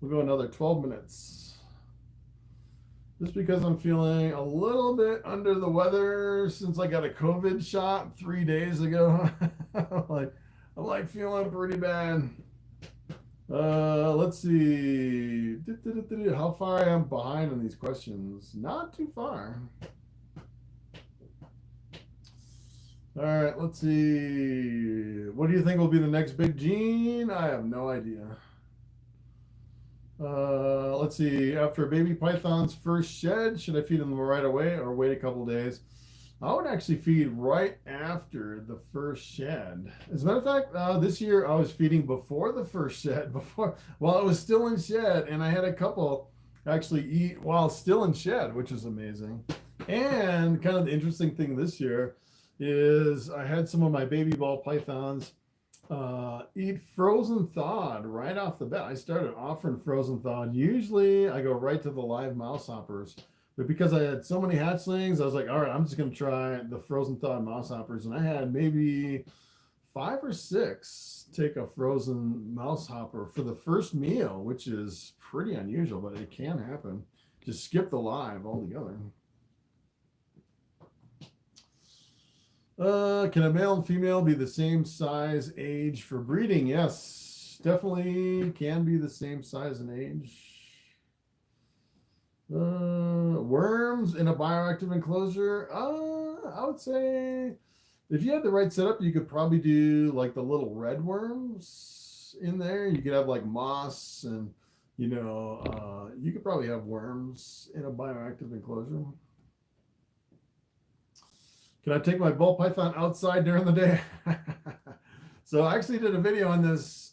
We'll go another 12 minutes. Just because I'm feeling a little bit under the weather since I got a COVID shot 3 days ago. I'm like feeling pretty bad. Let's see. How far I am behind on these questions. Not too far. All right, let's see. What do you think will be the next big gene? I have no idea. Let's see. After a baby python's first shed, should I feed them right away or wait a couple days? I would actually feed right after the first shed. As a matter of fact, this year I was feeding before the first shed, while it was still in shed, and I had a couple actually eat while still in shed, which is amazing. And kind of the interesting thing this year is I had some of my baby ball pythons Eat frozen thawed right off the bat. I started offering frozen thawed. Usually I go right to the live mouse hoppers, but because I had so many hatchlings, I was like, all right, I'm just going to try the frozen thawed mouse hoppers. And I had maybe 5 or 6 take a frozen mouse hopper for the first meal, which is pretty unusual, but it can happen. Just skip the live altogether. Can a male and female be the same size age for breeding? Yes, definitely can be the same size and age. Worms in a bioactive enclosure? I would say if you had the right setup, you could probably do like the little red worms in there. You could have like moss and, you know, you could probably have worms in a bioactive enclosure. Can I take my Boll Python outside during the day? So I actually did a video on this,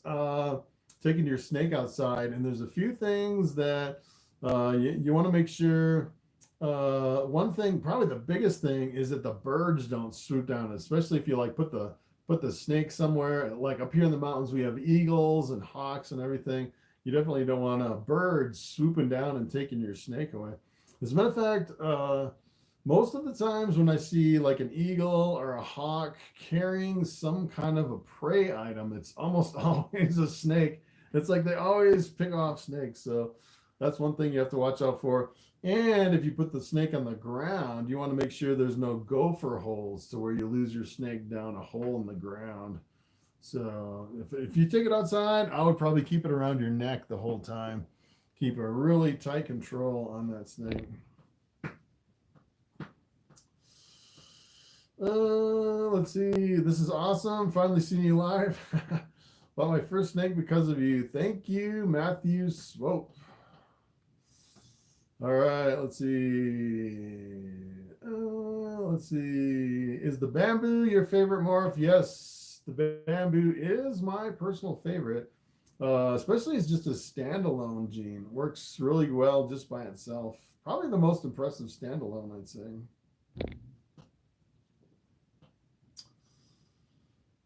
taking your snake outside, and there's a few things that you want to make sure. One thing, probably the biggest thing, is that the birds don't swoop down, especially if you like put the snake somewhere. Like up here in the mountains, we have eagles and hawks and everything. You definitely don't want a bird swooping down and taking your snake away. As a matter of fact, most of the times when I see like an eagle or a hawk carrying some kind of a prey item, it's almost always a snake. It's like they always pick off snakes. So that's one thing you have to watch out for. And if you put the snake on the ground, you want to make sure there's no gopher holes to where you lose your snake down a hole in the ground. So if you take it outside, I would probably keep it around your neck the whole time. Keep a really tight control on that snake. Let's see. This is awesome. Finally seeing you live. Bought my first snake because of you. Thank you, Matthew Swope. All right. Let's see. Let's see. Is the bamboo your favorite morph? Yes, the bamboo is my personal favorite. Especially as just a standalone gene. Works really well just by itself. Probably the most impressive standalone, I'd say.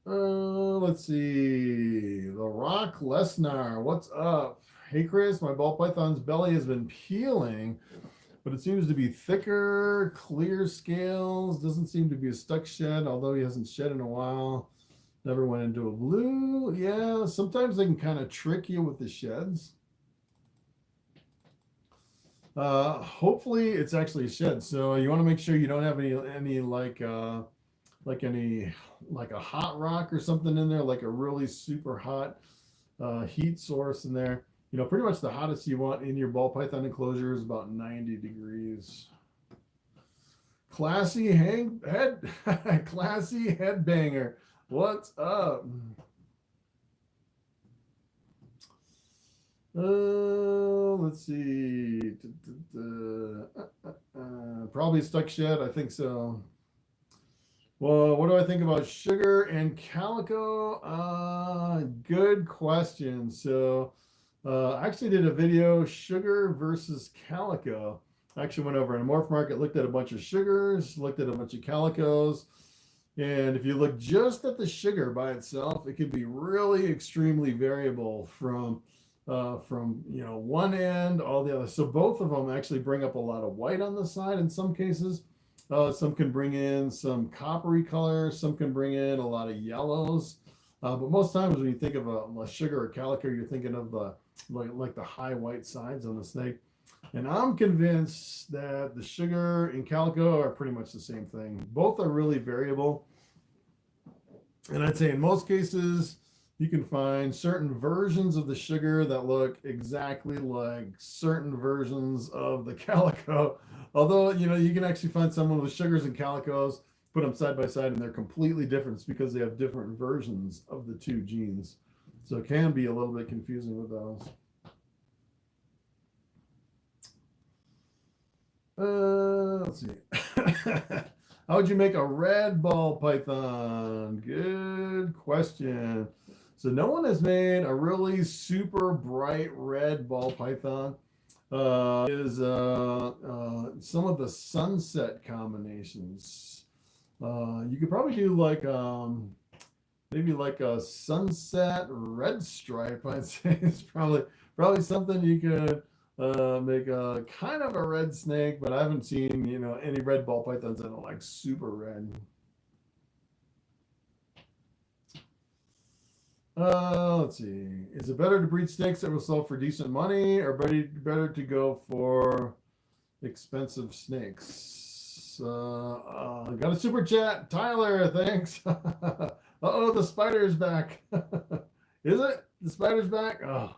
Let's see. The Rock Lesnar, what's up? Hey, Chris, my Ball Python's belly has been peeling, but it seems to be thicker, clear scales. Doesn't seem to be a stuck shed, although he hasn't shed in a while. Never went into a blue. Yeah, sometimes they can kind of trick you with the sheds. Hopefully it's actually a shed. So you want to make sure you don't have any like a hot rock or something in there, like a really super hot heat source in there. You know, pretty much the hottest you want in your ball python enclosure is about 90 degrees. Classy classy headbanger. What's up? Let's see. Probably stuck shed. I think so. Well, what do I think about sugar and calico? Good question. So I actually did a video, sugar versus calico. I actually went over in Morphmarket, looked at a bunch of sugars, looked at a bunch of calicos. And if you look just at the sugar by itself, it can be really extremely variable from one end all the other. So both of them actually bring up a lot of white on the side in some cases. Some can bring in some coppery color. Some can bring in a lot of yellows. But most times when you think of a sugar or calico, you're thinking of like the high white sides on the snake. And I'm convinced that the sugar and calico are pretty much the same thing. Both are really variable. And I'd say in most cases, you can find certain versions of the sugar that look exactly like certain versions of the calico. Although, you can actually find someone with sugars and calicos, put them side by side, and they're completely different because they have different versions of the two genes. So it can be a little bit confusing with those. Let's see. How would you make a red ball python? Good question. So no one has made a really super bright red ball python. Some of the sunset combinations. You could probably do like maybe like a sunset red stripe, I'd say is probably something you could make a kind of a red snake, but I haven't seen, any red ball pythons that are like super red. Let's see. Is it better to breed snakes that will sell for decent money, or better to go for expensive snakes? Got a super chat, Tyler. Thanks. Uh-oh, the spider's back. Is it? The spider's back? Oh,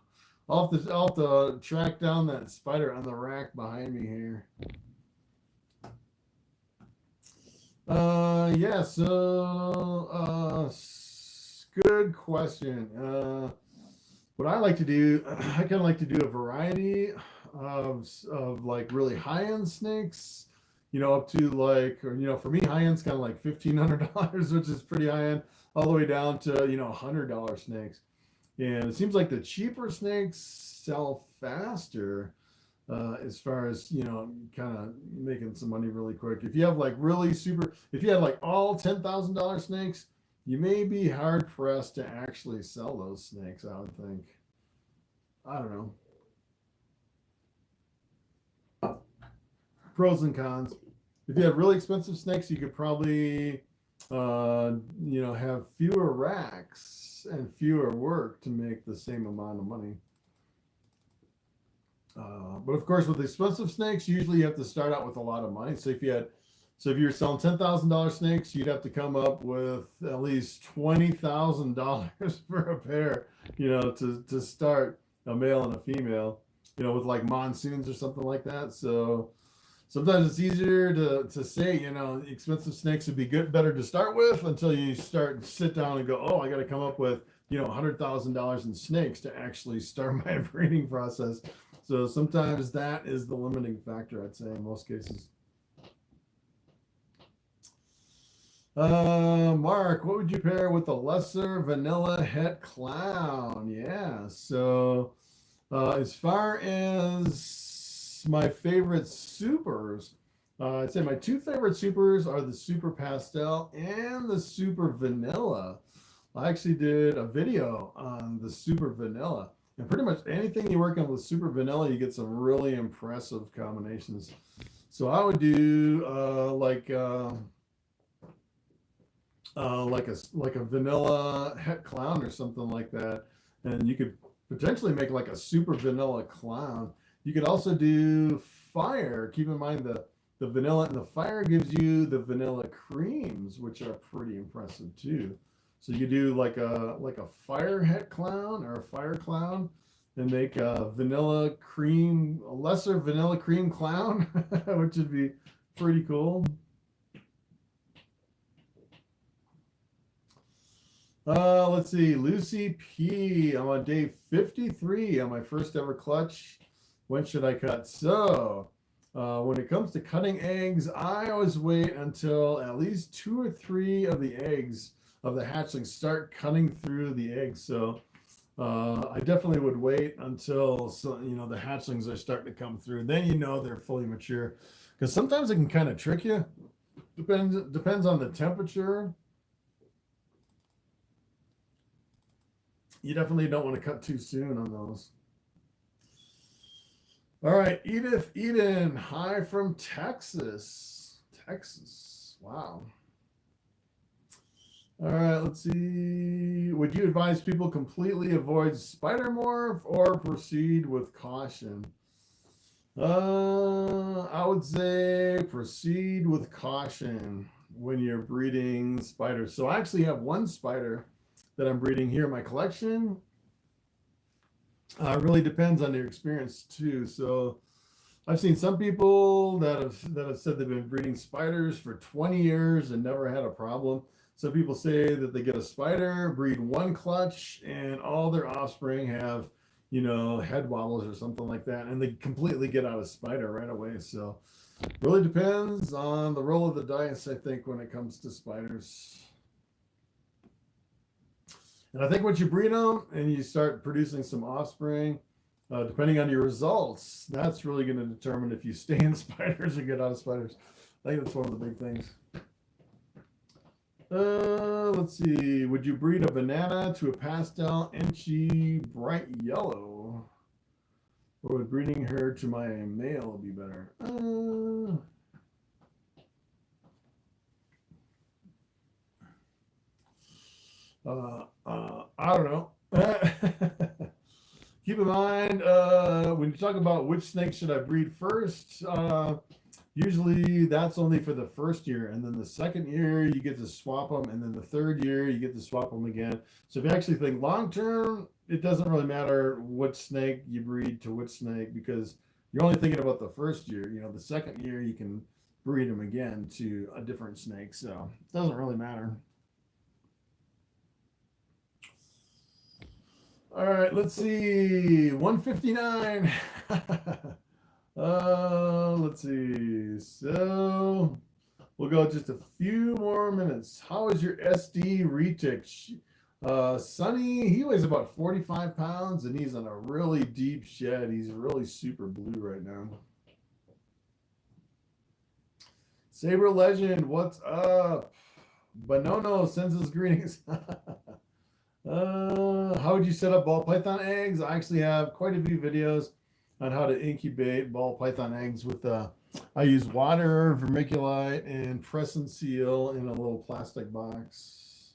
I'll have to track down that spider on the rack behind me here. Yeah, so good question. What I like to do, I kind of like to do a variety of like really high-end snakes, up to like, or for me, high-end's kind of like $1,500, which is pretty high-end, all the way down to $100 snakes. And it seems like the cheaper snakes sell faster, as far as kind of making some money really quick. If you have like if you had like all $10,000 snakes, you may be hard pressed to actually sell those snakes, I would think. I don't know. Pros and cons. If you have really expensive snakes, you could probably have fewer racks and fewer work to make the same amount of money. But of course, with expensive snakes, usually you have to start out with a lot of money. So if you're selling $10,000 snakes, you'd have to come up with at least $20,000 for a pair, to start a male and a female, with like monsoons or something like that. So sometimes it's easier to say, expensive snakes would be better to start with, until you sit down and go, oh, I got to come up with, $100,000 in snakes to actually start my breeding process. So sometimes that is the limiting factor, I'd say, in most cases. Mark, what would you pair with a lesser vanilla het clown? Yeah, so as far as my favorite supers, I'd say my two favorite supers are the super pastel and the super vanilla. I actually did a video on the super vanilla, and pretty much anything you work on with super vanilla, you get some really impressive combinations. So I would do like a vanilla het clown or something like that, and you could potentially make like a super vanilla clown. You could also do fire. Keep in mind the vanilla and the fire gives you the vanilla creams, which are pretty impressive too. So you could do like a fire het clown or a fire clown, and make a lesser vanilla cream clown, which would be pretty cool. Let's see, Lucy P. I'm on day 53 on my first ever clutch. When should I cut? So when it comes to cutting eggs, I always wait until at least 2 or 3 of the eggs of the hatchlings start cutting through the eggs. So I definitely would wait until the hatchlings are starting to come through. Then they're fully mature, because sometimes it can kind of trick you. Depends on the temperature. You definitely don't want to cut too soon on those. All right, Edith Eden, hi from Texas. Wow. All right, let's see. Would you advise people completely avoid spider morph or proceed with caution? I would say proceed with caution when you're breeding spiders. So I actually have one spider that I'm breeding here in my collection. It really depends on your experience too. So I've seen some people that have said they've been breeding spiders for 20 years and never had a problem. Some people say that they get a spider, breed one clutch, and all their offspring have, head wobbles or something like that, and they completely get out of spider right away. So really depends on the roll of the dice, I think, when it comes to spiders. And I think once you breed them and you start producing some offspring, depending on your results, that's really going to determine if you stay in spiders or get out of spiders. I think that's one of the big things. Let's see. Would you breed a banana to a pastel, inchy, bright yellow? Or would breeding her to my male be better? I don't know. Keep in mind, when you talk about which snake should I breed first, usually that's only for the first year. And then the second year, you get to swap them. And then the third year, you get to swap them again. So if you actually think long term, it doesn't really matter what snake you breed to which snake, because you're only thinking about the first year. You know, the second year, you can breed them again to a different snake. So it doesn't really matter. All right, let's see. 159. Let's see. So we'll go just a few more minutes. How is your SD retic? Sonny, he weighs about 45 pounds and he's on a really deep shed. He's really super blue right now. Saber Legend, what's up? Bonono sends us greetings. How would you set up ball python eggs? I actually have quite a few videos on how to incubate ball python eggs with I use water, vermiculite, and press and seal in a little plastic box.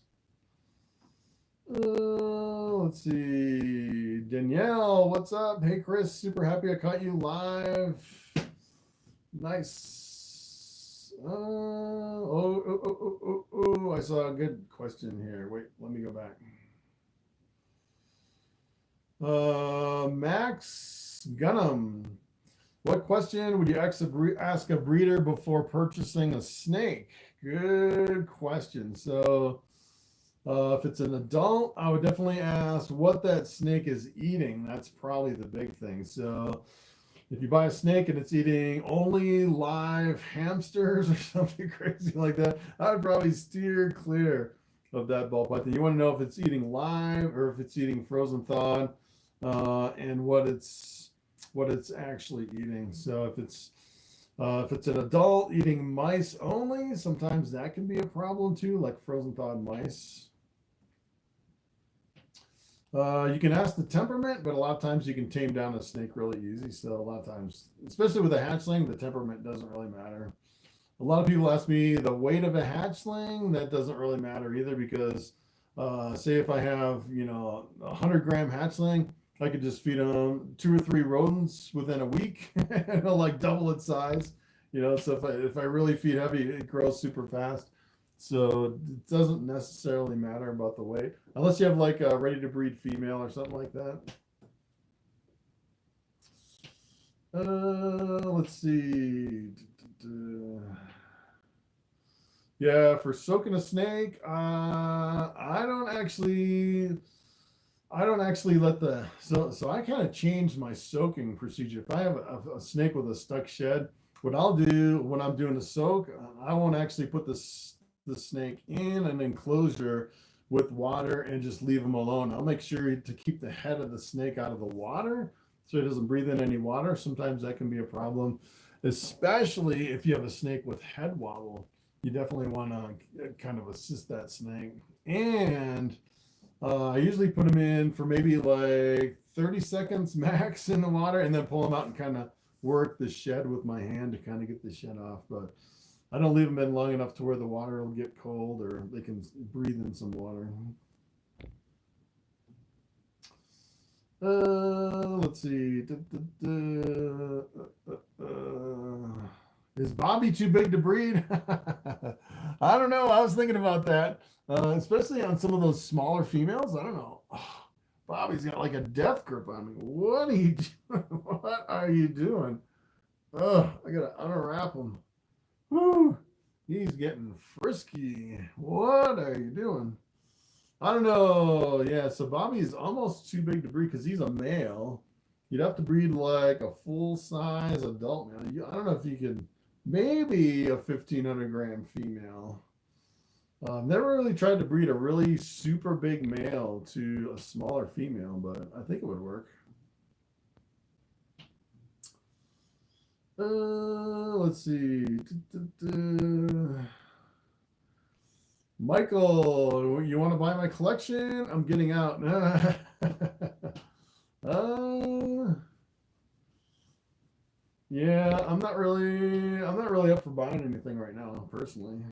Let's see. Danielle, what's up? Hey, Chris, super happy I caught you live. Nice. I saw a good question here. Wait, let me go back. Max Gunham, what question would you ask a breeder before purchasing a snake? Good question. So if it's an adult, I would definitely ask what that snake is eating. That's probably the big thing. So if you buy a snake and it's eating only live hamsters or something crazy like that, I would probably steer clear of that ball python. You want to know if it's eating live or if it's eating frozen thawed, and what it's actually eating. So if it's an adult eating mice only, sometimes that can be a problem too, like frozen thawed mice. You can ask the temperament, but a lot of times you can tame down a snake really easy. So a lot of times, especially with a hatchling, the temperament doesn't really matter. A lot of people ask me the weight of a hatchling. That doesn't really matter either, because say if I have, a 100-gram hatchling, I could just feed them 2 or 3 rodents within a week and it'll like double its size. So if I really feed heavy, it grows super fast. So it doesn't necessarily matter about the weight, unless you have like a ready to breed female or something like that. Let's see. Yeah, for soaking a snake, I don't actually let so I kind of changed my soaking procedure. If I have a snake with a stuck shed, what I'll do when I'm doing the soak, I won't actually put the snake in an enclosure with water and just leave him alone. I'll make sure to keep the head of the snake out of the water so he doesn't breathe in any water. Sometimes that can be a problem, especially if you have a snake with head wobble. You definitely want to kind of assist that snake. And I usually put them in for maybe like 30 seconds max in the water and then pull them out and kind of work the shed with my hand to kind of get the shed off. But I don't leave them in long enough to where the water will get cold or they can breathe in some water. Let's see. Is Bobby too big to breed? I don't know. I was thinking about that, especially on some of those smaller females. I don't know. Oh, Bobby's got like a death grip on me. What are you doing? What are you doing? Oh, I gotta unwrap him. Woo! He's getting frisky. What are you doing? I don't know. Yeah, so Bobby's almost too big to breed because he's a male. You'd have to breed like a full-size adult male. I don't know if you could. Maybe a 1,500-gram female. Never really tried to breed a really super big male to a smaller female, but I think it would work. Let's see. Michael, you want to buy my collection? I'm getting out. Yeah, I'm not really up for buying anything right now, personally.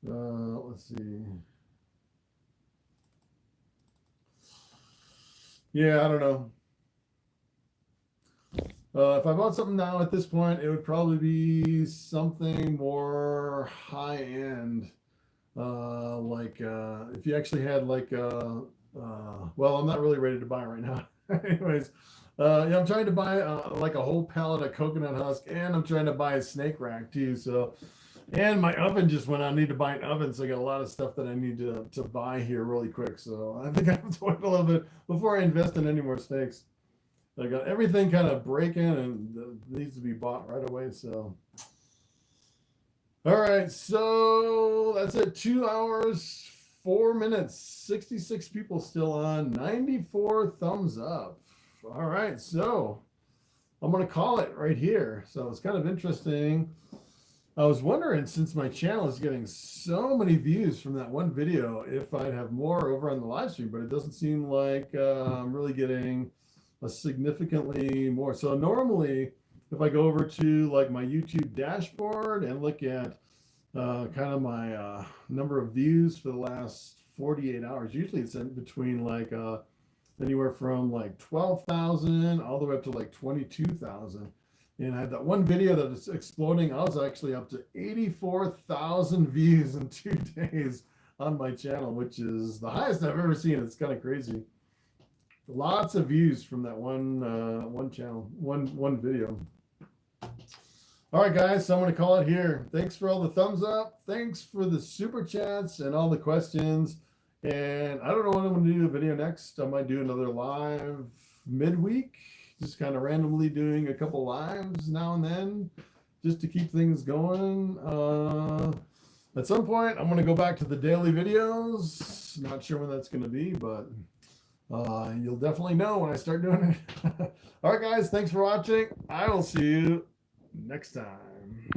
Let's see. Yeah, I don't know. If I bought something now at this point, it would probably be something more high end. If you actually had well, I'm not really ready to buy right now. Anyways, yeah, I'm trying to buy like a whole pallet of coconut husk, and I'm trying to buy a snake rack too. So, and my oven just went out. I need to buy an oven, so I got a lot of stuff that I need to buy here really quick. So I think I have to wait a little bit before I invest in any more snakes. I got everything kind of breaking and needs to be bought right away. So, all right, so that's it. 2 hours, 4 minutes, 66 people still on, 94 thumbs up. All right, so I'm going to call it right here. So it's kind of interesting. I was wondering, since my channel is getting so many views from that one video, if I'd have more over on the live stream, but it doesn't seem like I'm really getting a significantly more. So normally, if I go over to like my YouTube dashboard and look at kind of my number of views for the last 48 hours, usually it's in between like anywhere from like 12,000 all the way up to like 22,000. And I had that one video that is exploding. I was actually up to 84,000 views in 2 days on my channel, which is the highest I've ever seen. It's kind of crazy. Lots of views from that one channel, one video. All right, guys, so I'm going to call it here. Thanks for all the thumbs up. Thanks for the super chats and all the questions. And I don't know when I'm going to do a video next. I might do another live midweek, just kind of randomly doing a couple lives now and then, just to keep things going. At some point, I'm going to go back to the daily videos. Not sure when that's going to be, but you'll definitely know when I start doing it. All right, guys, thanks for watching. I will see you next time.